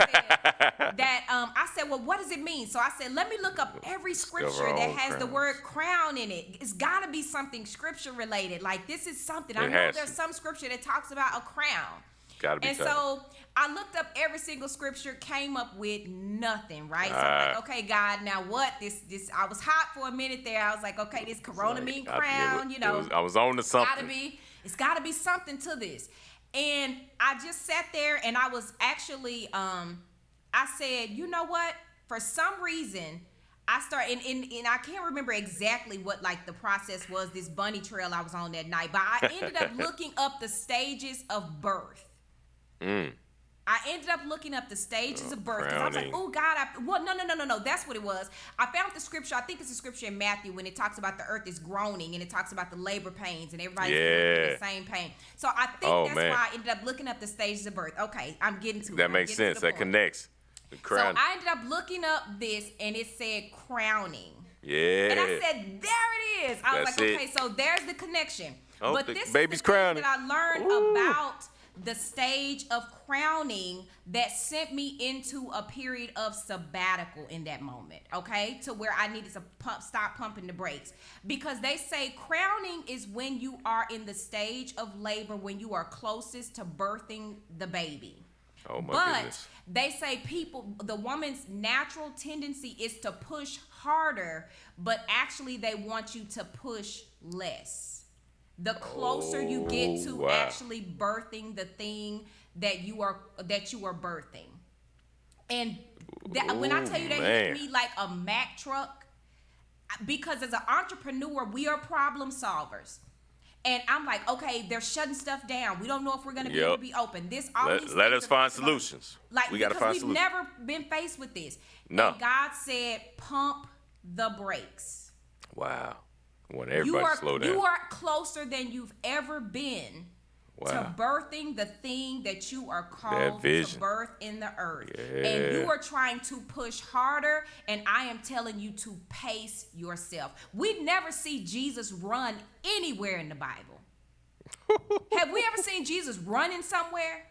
said well, what does it mean? So I said, let me look up every scripture that has the word crown in it. It's got to be something scripture related. Like, this is something. I know there's some scripture that talks about a crown. Gotta be and tight. So I looked up every single scripture, came up with nothing, right? So I'm like, okay, God, now what? This I was hot for a minute there. I was like, okay, this corona mean crown, I was on to something. It's gotta be something to this. And I just sat there and I was actually I said, you know what? For some reason, I started, and I can't remember exactly what like the process was, this bunny trail I was on that night, but I ended up looking up the stages of birth. I ended up looking up the stages of birth because I was like, oh God, no. That's what it was. I found the scripture. I think it's a scripture in Matthew when it talks about the earth is groaning and it talks about the labor pains and everybody's in the same pain. So I think why I ended up looking up the stages of birth. Okay, I'm getting to it. That makes sense. That connects. So I ended up looking up this and it said crowning. Yeah. And I said, there it is. I was like, okay, so there's the connection. Oh, but this baby's is the crowning. thing that I learned about the stage of crowning that sent me into a period of sabbatical in that moment, okay? To where I needed to stop pumping the brakes. Because they say crowning is when you are in the stage of labor, when you are closest to birthing the baby. Oh my goodness. They say the woman's natural tendency is to push harder, but actually they want you to push less. The closer you get to actually birthing the thing that you are birthing. And when I tell you they hit me like a Mack truck, because as an entrepreneur, we are problem solvers. And I'm like, okay, they're shutting stuff down. We don't know if we're going to be able to be open. Let us find solutions. Like, we got to find we've solutions. never been faced with this. No. And God said, pump the brakes. Wow. I want everybody to slow down. You are closer than you've ever been to birthing the thing that you are called to birth in the earth. Yeah. And you are trying to push harder, and I am telling you to pace yourself. We never see Jesus run anywhere in the Bible. Have we ever seen Jesus running somewhere?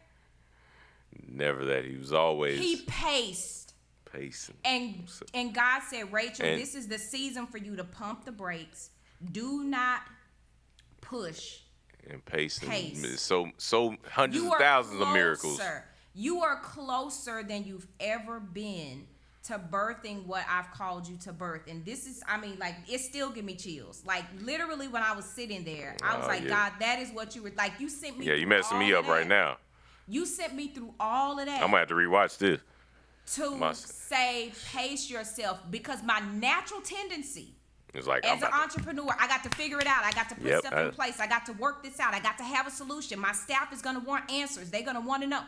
Never that. He was always... He paced. Pacing. And God said, Rachel, this is the season for you to pump the brakes. Do not push. And pacing. So hundreds of thousands of miracles. You are closer than you've ever been to birthing what I've called you to birth. And this is, it still give me chills. Like, literally when I was sitting there, I was like, God, that is what you were, like, you sent me. Yeah, you messing me up right now. You sent me through all of that. I'm going to have to rewatch this. To say, pace yourself, because my natural tendency like, as an entrepreneur, I got to figure it out. I got to put stuff in place. I got to work this out. I got to have a solution. My staff is going to want answers. They're going to want to know.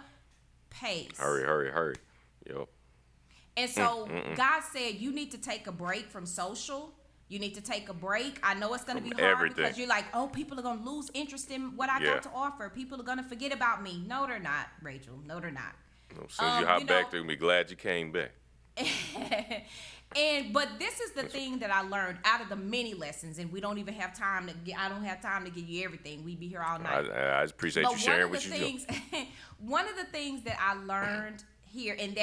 Pace. Hurry. Yep. And so God said, you need to take a break from social. You need to take a break. I know it's going to be hard because you're like, oh, people are going to lose interest in what I got to offer. People are going to forget about me. No, they're not, Rachel. No, they're not. As soon as you hop back, they're going to be glad you came back. But this is the thing that I learned out of the many lessons, and we don't even have time to I don't have time to give you everything. We'd be here all night. I appreciate you sharing what you do. One of the things that I learned here, and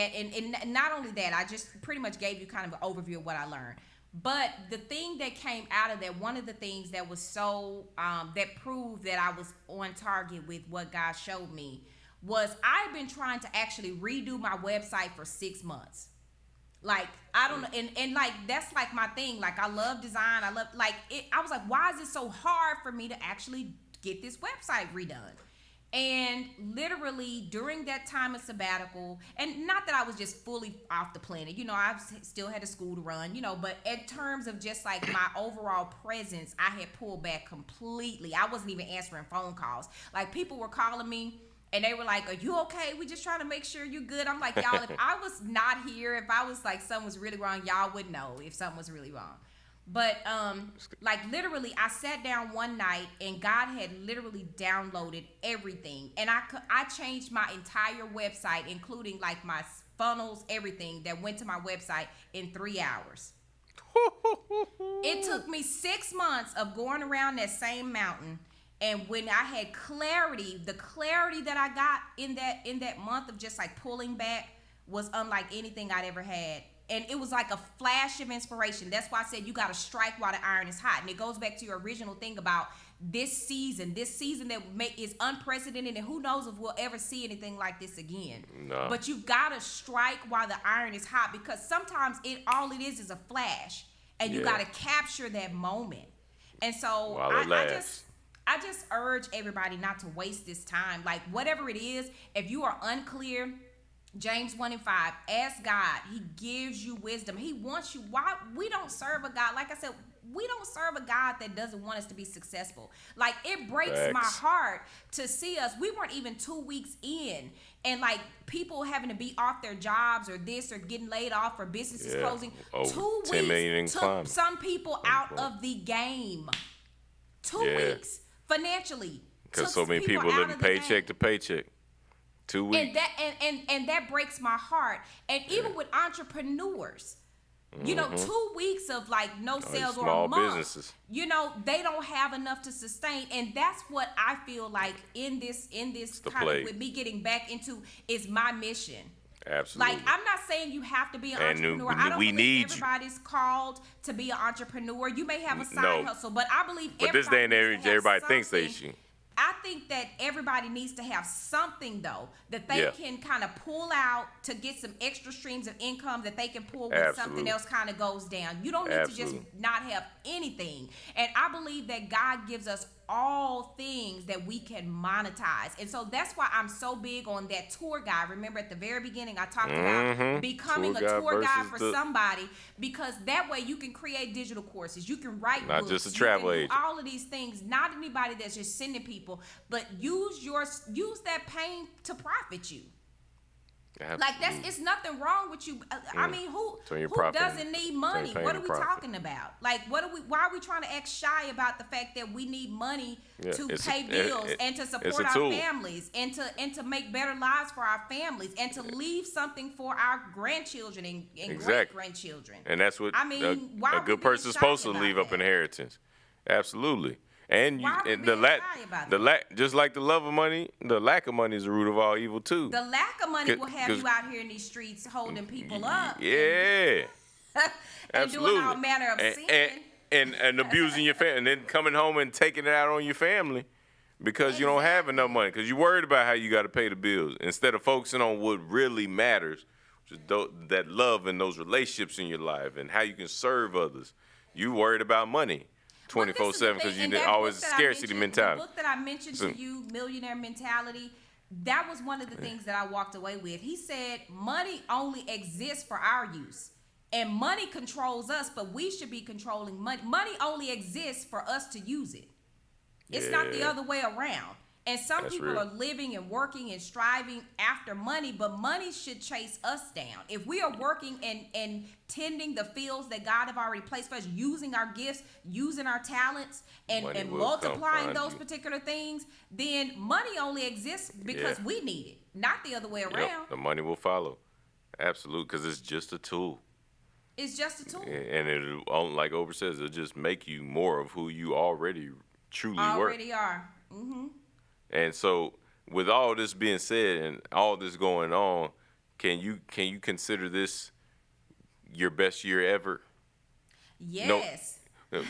not only that, I just pretty much gave you kind of an overview of what I learned. But the thing that came out of that, one of the things that was so that proved that I was on target with what God showed me, was I've been trying to actually redo my website for 6 months. Like, I don't know, and like, that's like my thing. Like, I love design. I love, like, I was like, why is it so hard for me to actually get this website redone? And literally during that time of sabbatical, and not that I was just fully off the planet, I still had a school to run, but in terms of just like my overall presence, I had pulled back completely. I wasn't even answering phone calls. Like, people were calling me, and they were like, are you okay? We just trying to make sure you're good. I'm like, y'all, if I was not here, if I was like, something was really wrong, y'all would know if something was really wrong. But, like, literally, I sat down one night, and God had literally downloaded everything. And I changed my entire website, including, like, my funnels, everything that went to my website in 3 hours. It took me 6 months of going around that same mountain. And when I had clarity, the clarity that I got in that month of just like pulling back was unlike anything I'd ever had and it was like a flash of inspiration. That's why I said you got to strike while the iron is hot. And it goes back to your original thing about this season that is unprecedented, and who knows if we'll ever see anything like this again. No. But you've got to strike while the iron is hot, because sometimes all it is a flash, and you got to capture that moment. And so I just urge everybody not to waste this time. Like, whatever it is, if you are unclear, James 1:5, ask God. He gives you wisdom. He wants you. Why? We don't serve a God, like I said, we don't serve a God that doesn't want us to be successful. Like, it breaks my heart to see us. We weren't even 2 weeks in, and like people having to be off their jobs or this or getting laid off or businesses closing. 2 weeks took some people out of the game. 2 weeks financially. Because so many people living paycheck to paycheck. 2 weeks. And that breaks my heart. And even with entrepreneurs, you know, 2 weeks of like no sales or a month, businesses. You know, they don't have enough to sustain. And that's what I feel like in this kind of, with me getting back into, is my mission. Absolutely. Like, I'm not saying you have to be an entrepreneur. I don't believe everybody's called to be an entrepreneur. You may have a side hustle, but I believe this day and age, everybody thinks they should. I think that everybody needs to have something, though, that they can kind of pull out to get some extra streams of income that they can pull when something else kind of goes down. You don't need to just not have anything. And I believe that God gives us all things that we can monetize. And so that's why I'm so big on that tour guide. Remember at the very beginning, I talked about becoming a tour guide for somebody, because that way you can create digital courses. You can write books. Not just a travel agent. All of these things. Not anybody that's just sending people, but use that pain to profit you. Absolutely. Like, it's nothing wrong with you. I mean, who doesn't need money? What are we talking about? Like, why are we trying to act shy about the fact that we need money to pay bills and to support our families and to make better lives for our families and to leave something for our grandchildren and great grandchildren? And that's what a good person's supposed to leave up inheritance. Absolutely. And just like the love of money, the lack of money is the root of all evil too. The lack of money will have you out here in these streets holding people up. Yeah. And doing all manner of sin. And abusing your family, and then coming home and taking it out on your family because you don't have enough money, because you're worried about how you got to pay the bills instead of focusing on what really matters, which is that love and those relationships in your life and how you can serve others. You worried about money 24/7 because you always scarcity mentality. The book that I mentioned to you, Millionaire Mentality, that was one of the things that I walked away with. He said money only exists for our use, and money controls us, but we should be controlling money. Money only exists for us to use it. It's not the other way around. And some people are living and working and striving after money, but money should chase us down. If we are working and tending the fields that God have already placed for us, using our gifts, using our talents, and multiplying those particular things, then money only exists because we need it, not the other way around. Yep, the money will follow. Absolutely, because it's just a tool. It's just a tool. And it'll, like Oprah says, it'll just make you more of who you already truly were. Are. Mm-hmm. And so, with all this being said and all this going on, can you consider this your best year ever? Yes. No.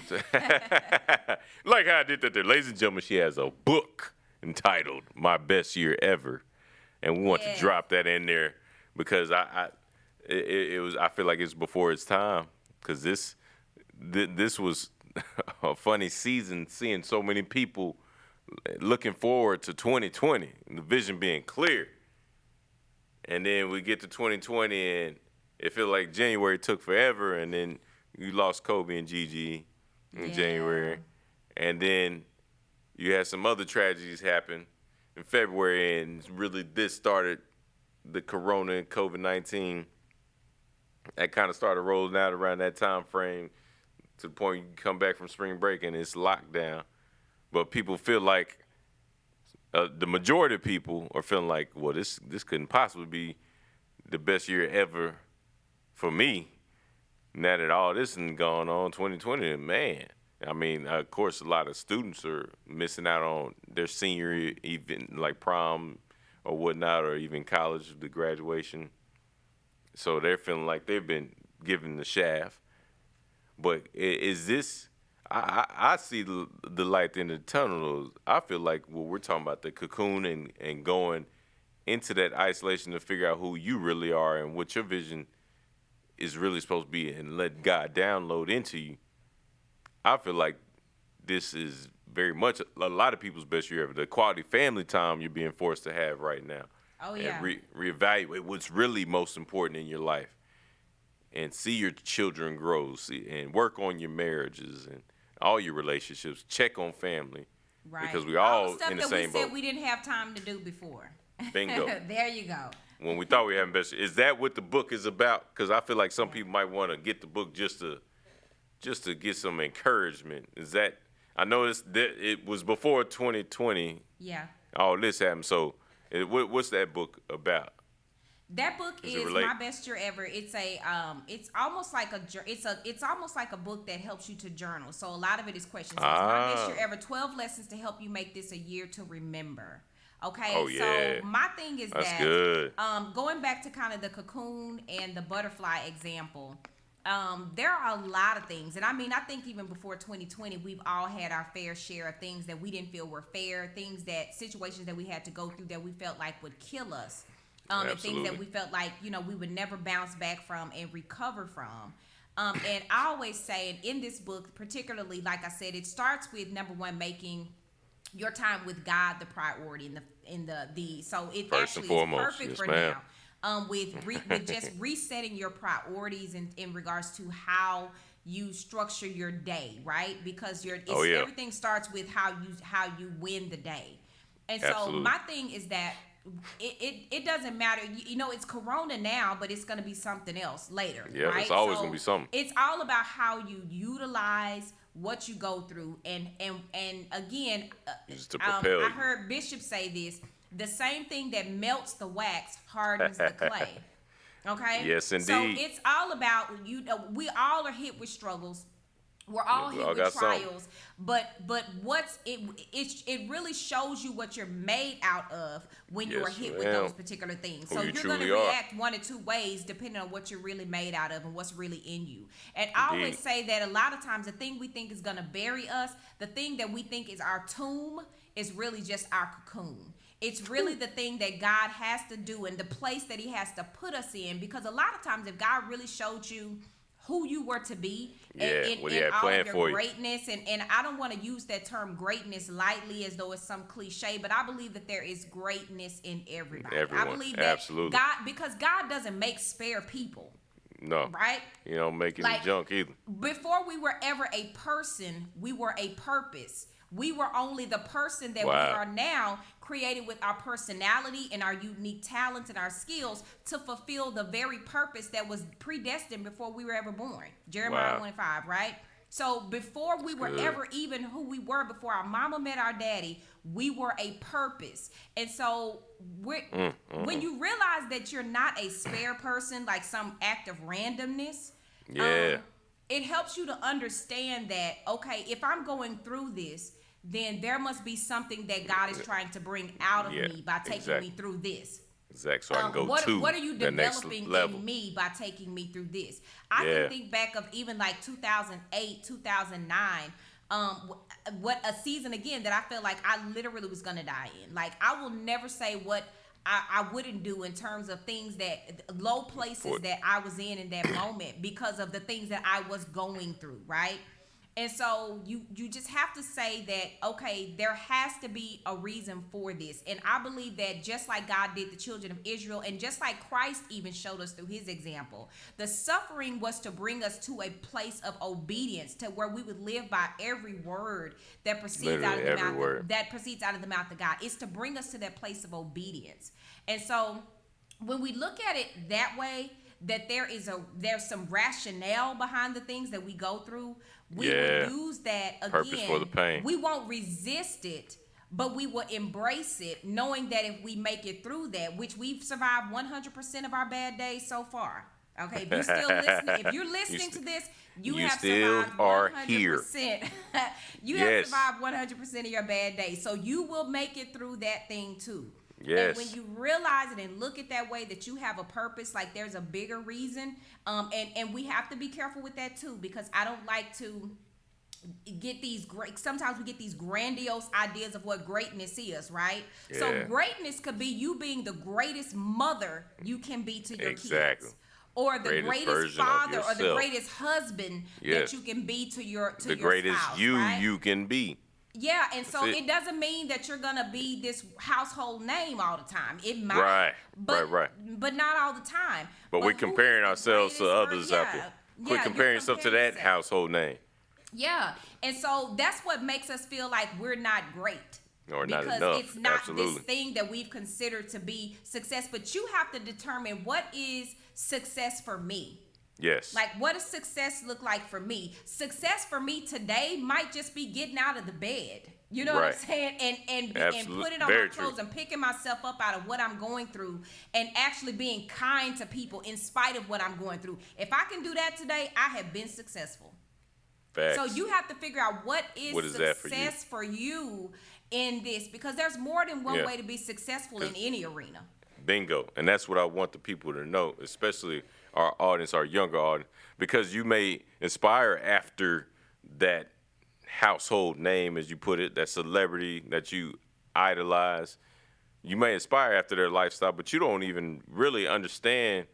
Like how I did that there. Ladies and gentlemen, she has a book entitled My Best Year Ever. And we want to drop that in there because I feel like it's before its time, because this was a funny season, seeing so many people looking forward to 2020, the vision being clear. And then we get to 2020 and it feels like January took forever, and then you lost Kobe and Gigi in January. And then you had some other tragedies happen in February, and really this started the Corona and COVID-19. That kind of started rolling out around that time frame to the point you come back from spring break and it's lockdown. But people feel like, the majority of people are feeling like, well, this couldn't possibly be the best year ever for me. Now that all this has gone on, 2020, man. I mean, of course, a lot of students are missing out on their senior event, like prom or whatnot, or even college, the graduation. So they're feeling like they've been giving the shaft. But is this? I see the light in the tunnel. I feel like what we're talking about, the cocoon and going into that isolation to figure out who you really are and what your vision is really supposed to be, and let God download into you. I feel like this is very much a lot of people's best year ever. The quality family time you're being forced to have right now. Oh, yeah. And reevaluate what's really most important in your life, and see your children grow, and work on your marriages and all your relationships. Check on family, right? Because we all the stuff in the that same we said boat. we didn't have time to do before. Bingo. There you go. When we thought we were having best, is that what the book is about? Because I feel like some people might want to get the book just to get some encouragement. Is that? I noticed that it was before 2020. Yeah. All this happened. So, what's that book about? That book is My Best Year Ever. It's it's almost like a book that helps you to journal. So a lot of it is questions. So it's My Best Year Ever, 12 lessons to help you make this a year to remember. Okay. Oh, yeah. So my thing is That's good. Going back to kind of the cocoon and the butterfly example. There are a lot of things, and I mean, I think even before 2020, we've all had our fair share of things that we didn't feel were fair, situations that we had to go through that we felt like would kill us, and things that we felt like, we would never bounce back from and recover from. And I always say, and in this book, particularly, like I said, it starts with number one, making your time with God the priority so it First actually and is perfect yes, for ma'am. now. With just resetting your priorities in regards to how you structure your day, right? Because everything starts with how you win the day. And so my thing is that it doesn't matter. It's Corona now, but it's going to be something else later. Yeah, right? It's always going to be something. It's all about how you utilize what you go through, and again, just to propel I heard Bishop say this: the same thing that melts the wax hardens the clay. Okay. Yes, indeed. So it's all about we all are hit with struggles. We're all hit with trials, but it really shows you what you're made out of when you are hit with those particular things. So you're going to react one or two ways depending on what you're really made out of and what's really in you. And I always say that a lot of times the thing we think is going to bury us, the thing that we think is our tomb, is really just our cocoon. It's really the thing that God has to do and the place that he has to put us in, because a lot of times if God really showed you who you were to be in all of your greatness. And I don't want to use that term greatness lightly as though it's some cliche, but I believe that there is greatness in everybody. Everyone. I believe that Absolutely. because God doesn't make spare people. No. Right? You don't make any junk either. Before we were ever a person, we were a purpose. We were only the person that we are now, created with our personality and our unique talents and our skills to fulfill the very purpose that was predestined before we were ever born. Jeremiah 1:5, right? So before we were ever even who we were, before our mama met our daddy, we were a purpose. And so when you realize that you're not a spare person, like some act of randomness, it helps you to understand that, okay, if I'm going through this, then there must be something that God is trying to bring out of me by taking me through this. Exactly. So I can go what are you developing in me by taking me through this? I can think back of even like 2008, 2009, what a season again that I felt like I literally was going to die in. Like, I will never say what I wouldn't do in terms of things that low places that I was in that moment because of the things that I was going through, right? And so you just have to say that, okay, there has to be a reason for this. And I believe that just like God did the children of Israel, and just like Christ even showed us through his example, the suffering was to bring us to a place of obedience, to where we would live by every word that proceeds out of the mouth of God. It's to bring us to that place of obedience. And so when we look at it that way, that there's some rationale behind the things that we go through, we will use that again. Purpose for the pain. We won't resist it, but we will embrace it, knowing that if we make it through that, which we've survived 100% of our bad days so far. Okay, if you're still listening, if you're listening to this, you have survived 100%. You have survived 100% of your bad days, so you will make it through that thing too. Yes. And when you realize it and look at that way, that you have a purpose, like there's a bigger reason. And we have to be careful with that too, because I don't like to get these great, sometimes we get these grandiose ideas of what greatness is, right? Yeah. So greatness could be you being the greatest mother you can be to your Exactly. kids, or the greatest father, or the greatest husband that you can be to your the greatest spouse, you right? you can be. Yeah, and so it doesn't mean that you're gonna be this household name all the time. It might, Right, but not all the time. But we're comparing ourselves to others out there. Quit comparing yourself to that household name. Yeah, and so that's what makes us feel like we're not great. Or not enough. Because it's not Absolutely. this thing that we've considered to be success. But you have to determine, what is success for me? Yes. Like, what does success look like for me? Success for me today might just be getting out of the bed. You know what I'm saying? And putting on my clothes and picking myself up out of what I'm going through, and actually being kind to people in spite of what I'm going through. If I can do that today, I have been successful. Facts. So you have to figure out what is success for you in this, because there's more than one way to be successful in any arena. Bingo. And that's what I want the people to know, especially our audience, our younger audience, because you may inspire after that household name, as you put it, that celebrity that you idolize. You may inspire after their lifestyle, but you don't even really understand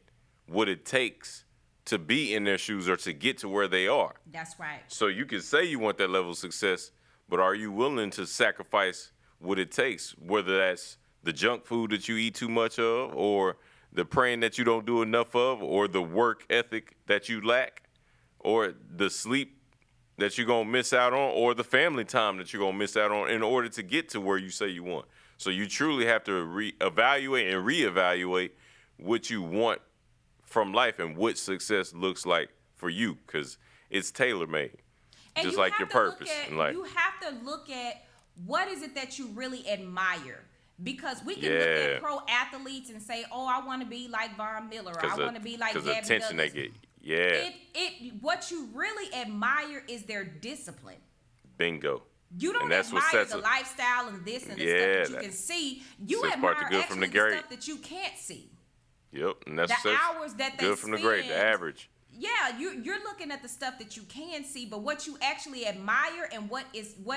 what it takes to be in their shoes or to get to where they are. That's right. So you can say you want that level of success, but are you willing to sacrifice what it takes, whether that's the junk food that you eat too much of, or the praying that you don't do enough of, or the work ethic that you lack, or the sleep that you're going to miss out on, or the family time that you're going to miss out on in order to get to where you say you want. So you truly have to evaluate and reevaluate what you want from life and what success looks like for you, because it's tailor-made, and just like your purpose in life. You have to look at what is it that you really admire, because we can look at pro athletes and say, oh, I want to be like Von Miller, or I want to be like Gabby Douglas. Because the attention they get. What you really admire is their discipline. Bingo. You don't admire the lifestyle and this and the stuff that you can see. You admire actually the stuff that you can't see. Yep, and that's the hours that they good from the great, the average. Yeah, you're looking at the stuff that you can see, but what you actually admire and what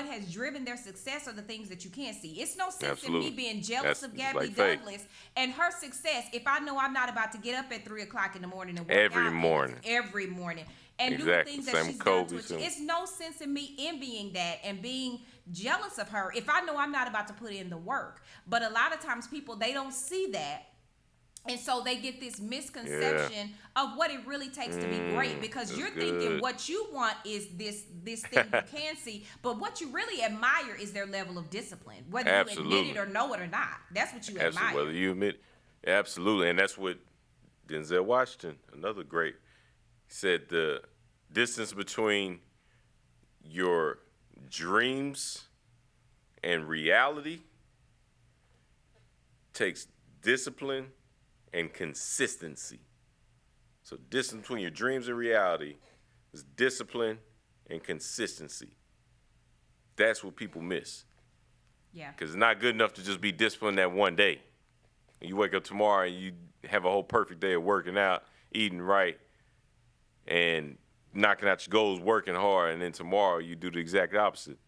has driven their success are the things that you can't see. It's no sense in me being jealous of Gabby Douglas and her success if I know I'm not about to get up at 3:00 in the morning and work every out morning and do the things that she's done to achieve. It's no sense in me envying that and being jealous of her if I know I'm not about to put in the work. But a lot of times people, they don't see that. And so they get this misconception of what it really takes to be great, because you're thinking what you want is this thing you can see, but what you really admire is their level of discipline, whether you admit it or know it or not. That's what you admire. Whether you admit it. Absolutely. And that's what Denzel Washington, another great, said, the distance between your dreams and reality takes discipline and consistency. So distance between your dreams and reality is discipline and consistency. That's what people miss. Yeah. Because it's not good enough to just be disciplined that one day. You wake up tomorrow and you have a whole perfect day of working out, eating right, and knocking out your goals, working hard, and then tomorrow you do the exact opposite.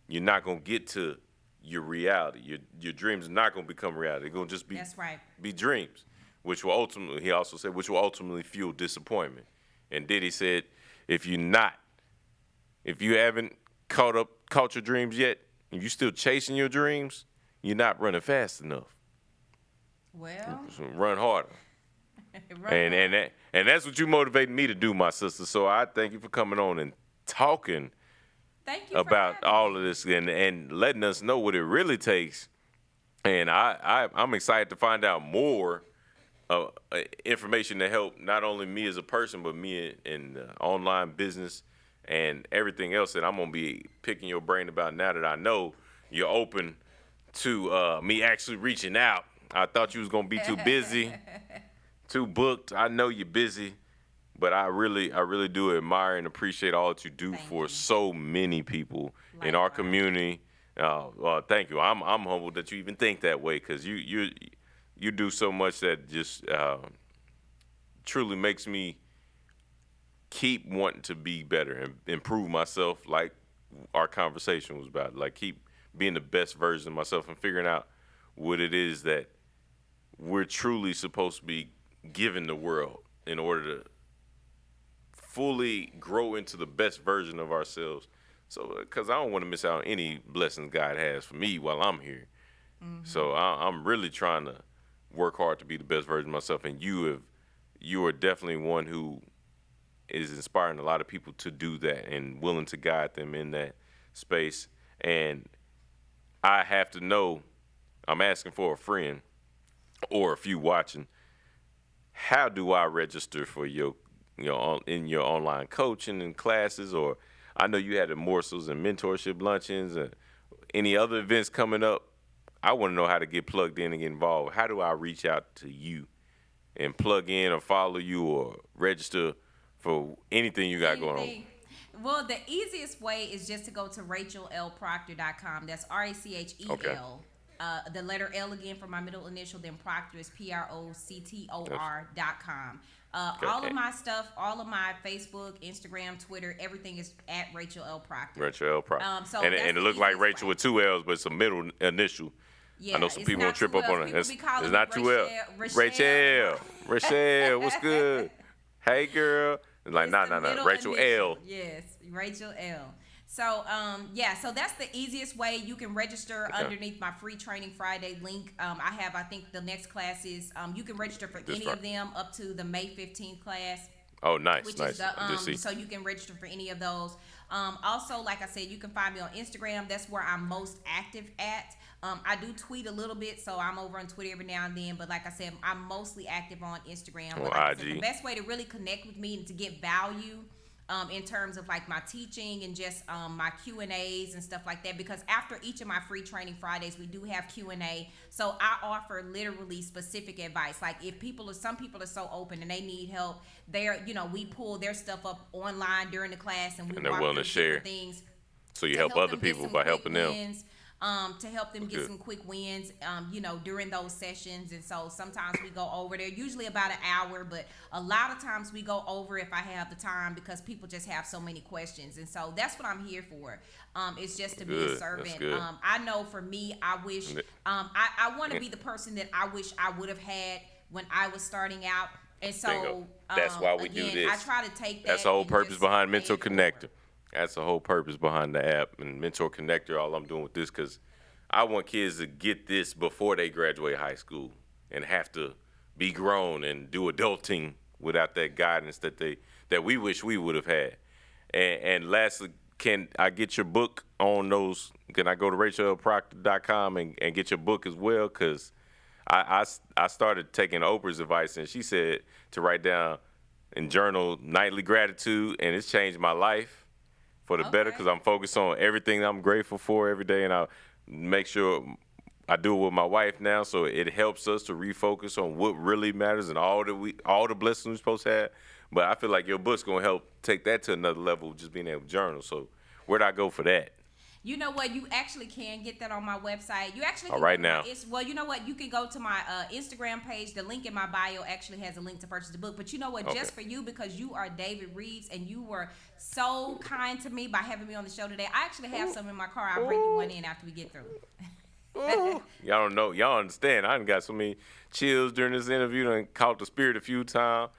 You're not going to get to your reality. Your dreams are not going to become reality. They're going to just be dreams, which will ultimately, he also said, which will ultimately fuel disappointment. And Diddy said, if you haven't caught your dreams yet, and you're still chasing your dreams, you're not running fast enough. Well, so run harder. And that's what you motivated me to do, my sister. So I thank you for coming on and talking about all of this and letting us know what it really takes. And I'm excited to find out more information to help not only me as a person, but me in online business and everything else that I'm going to be picking your brain about now that I know you're open to me actually reaching out. I thought you was going to be too busy, too booked. I know you're busy. But I really do admire and appreciate all that you do for so many people in our community Well, thank you. I'm humbled that you even think that way, because you do so much that just truly makes me keep wanting to be better and improve myself, like our conversation was about. Like, keep being the best version of myself and figuring out what it is that we're truly supposed to be giving the world in order to fully grow into the best version of ourselves. So, because I don't want to miss out on any blessings God has for me while I'm here. Mm-hmm. So I'm really trying to work hard to be the best version of myself. And you are definitely one who is inspiring a lot of people to do that and willing to guide them in that space. And I have to know, I'm asking for a friend or a few watching, how do I register for in your online coaching and classes? Or I know you had the morsels and mentorship luncheons and any other events coming up. I want to know how to get plugged in and get involved. How do I reach out to you and plug in or follow you or register for anything you got going on? Well, the easiest way is just to go to RachelLProctor.com. That's RACHEL. Okay. The letter L again for my middle initial, then Proctor is PROCTOR.com. Okay. All of my stuff, all of my Facebook, Instagram, Twitter, everything is at Rachel L. Proctor. Rachel L. Proctor. And it looked like Rachel with two L's, but it's a middle initial. Yeah, I know some people gonna trip up on it. It's not two L's. Rachel, what's good? Hey, girl. It's like, nah. Rachel initial. L. Yes, Rachel L. So, so that's the easiest way. You can register underneath my free Training Friday link. I think the next class is, you can register for any of them up to the May 15th class. Oh, nice. Is so you can register for any of those. Also, like I said, you can find me on Instagram. That's where I'm most active at. I do tweet a little bit, so I'm over on Twitter every now and then. But like I said, I'm mostly active on Instagram. But like I said, the best way to really connect with me and to get value in terms of like my teaching and just my Q&As and stuff like that, because after each of my free Training Fridays we do have Q&A, so I offer literally specific advice. Like if some people are so open and they need help, we pull their stuff up online during the class and they're willing to share things, so you help other people by helping them. To help them get some quick wins, during those sessions. And so sometimes we go over there, usually about an hour, but a lot of times we go over if I have the time, because people just have so many questions. And so that's what I'm here for. It's just to be a servant. I know for me, I wish, I want to be the person that I wish I would have had when I was starting out. And so that's why we do this. I try to take that. That's the whole purpose behind MentorConnector. That's the whole purpose behind the app and MentorConnector. All I'm doing with this, because I want kids to get this before they graduate high school and have to be grown and do adulting without that guidance that we wish we would have had. And lastly, can I get your book on those? Can I go to RachelLProctor.com and get your book as well? Because I started taking Oprah's advice, and she said to write down and journal nightly gratitude, and it's changed my life for the better, because I'm focused on everything I'm grateful for every day, and I make sure I do it with my wife now, so it helps us to refocus on what really matters and all the blessings we're supposed to have. But I feel like your book's gonna help take that to another level, just being able to journal. So where'd I go for that? You know what? You actually can get that on my website. You actually can right now. You know what? You can go to my Instagram page. The link in my bio actually has a link to purchase the book. But you know what? Just for you, because you are David Reeves and you were so kind to me by having me on the show today. I actually have some in my car. I'll bring you one in after we get through. Y'all don't know. Y'all understand. I done got so many chills during this interview. I caught the spirit a few times.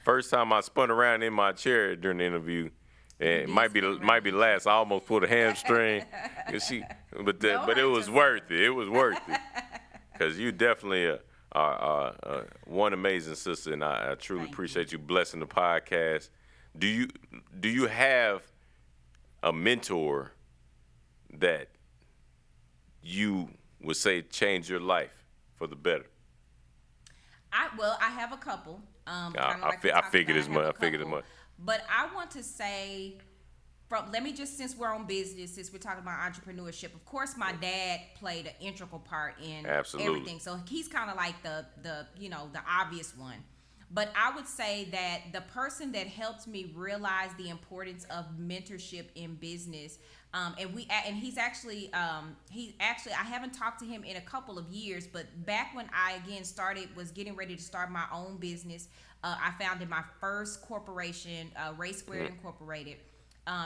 First time I spun around in my chair during the interview. And it might be last. I almost pulled a hamstring. But it was worth it. It was worth it. Because you definitely are one amazing sister, and I truly appreciate you blessing the podcast. Do you have a mentor that you would say changed your life for the better? I have a couple. I figured as much. But I want to say, since we're on business, since we're talking about entrepreneurship, of course, my dad played an integral part in everything. So he's kind of like the obvious one. But I would say that the person that helped me realize the importance of mentorship in business, and I haven't talked to him in a couple of years, but back when I again was getting ready to start my own business, I founded my first corporation, Ray Squared Incorporated.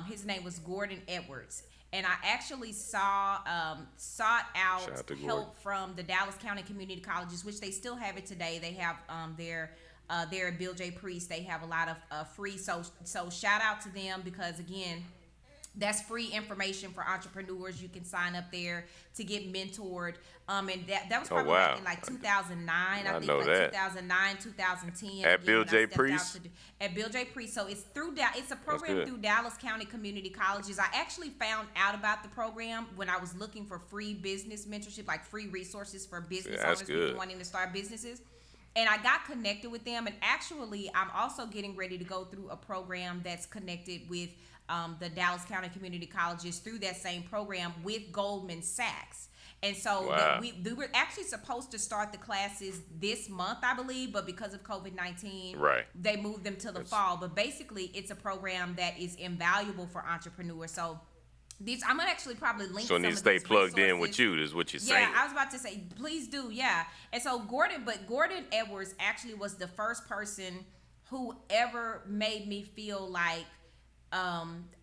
His name was Gordon Edwards, and I actually sought out help from the Dallas County Community Colleges, which they still have it today. They have there at Bill J. Priest. They have a lot of free. So shout out to them, because again, that's free information for entrepreneurs. You can sign up there to get mentored. And that was probably back in like 2009. I think like that. 2009, 2010. At Bill J. Priest? At Bill J. Priest. So it's a program through Dallas County Community Colleges. I actually found out about the program when I was looking for free business mentorship, like free resources for business owners, people wanting to start businesses. And I got connected with them. And actually, I'm also getting ready to go through a program that's connected with the Dallas County Community Colleges through that same program with Goldman Sachs. And so we were actually supposed to start the classes this month, I believe, but because of COVID-19, they moved them to the fall. But basically, it's a program that is invaluable for entrepreneurs. So I'm gonna actually probably link. So need to stay plugged in with you, is what you're saying. Yeah, I was about to say, please do, yeah. And so Gordon Edwards actually was the first person who ever made me feel like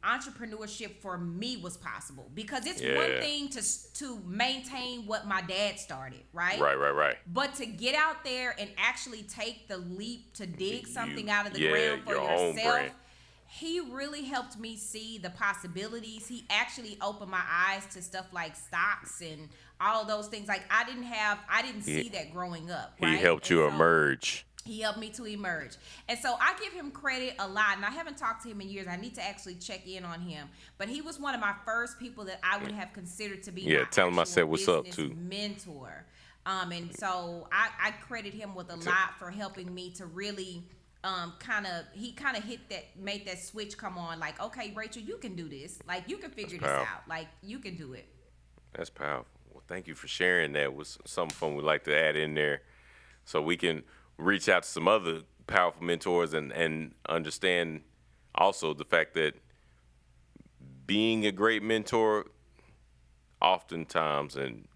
entrepreneurship for me was possible, because it's one thing to maintain what my dad started, right? Right. But to get out there and actually take the leap to dig something out of the ground for yourself, he really helped me see the possibilities. He actually opened my eyes to stuff like stocks and all of those things. Like I didn't see that growing up. Right? He helped you emerge. He helped me to emerge. And so I give him credit a lot. And I haven't talked to him in years. I need to actually check in on him. But he was one of my first people that I would have consideed to be my tell him I said what's up too. Mentor. And so I credit him with a lot for helping me to really he made that switch come on, like, okay, Rachel, you can do this. Like, you can figure this out. Like, you can do it. That's powerful. Well, thank you for sharing that. Was something fun we'd like to add in there so we can reach out to some other powerful mentors and understand also the fact that being a great mentor oftentimes, and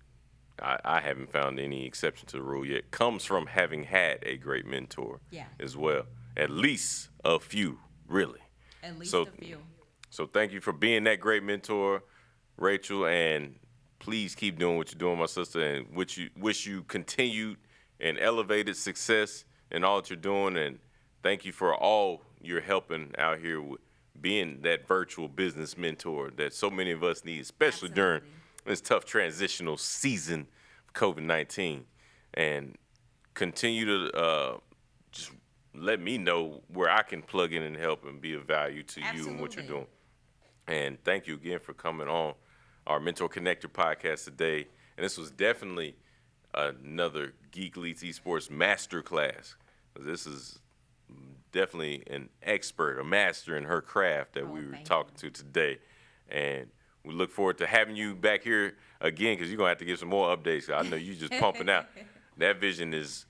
I haven't found any exception to the rule yet, comes from having had a great mentor as well. At least a few, really. At least a few. So thank you for being that great mentor, Rachel, and please keep doing what you're doing, my sister, and wish you continued and elevated success in all that you're doing. And thank you for all you're helping out here with being that virtual business mentor that so many of us need, especially during this tough transitional season of COVID-19. And continue to just let me know where I can plug in and help and be of value to you and what you're doing. And thank you again for coming on our MentorConnector podcast today. And this was definitely another Geek Leads Esports masterclass. This is definitely an expert, a master in her craft that we were talking to today. And we look forward to having you back here again, because you're going to have to give some more updates. I know you're just pumping out. That vision is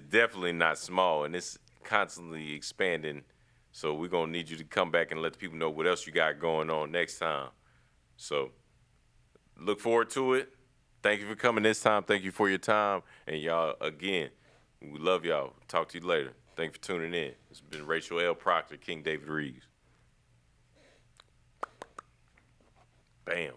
definitely not small, and it's constantly expanding. So we're going to need you to come back and let the people know what else you got going on next time. So look forward to it. Thank you for coming this time. Thank you for your time. And y'all, again, we love y'all. Talk to you later. Thank you for tuning in. It's been Rachel L. Proctor, King David Reeves. Bam.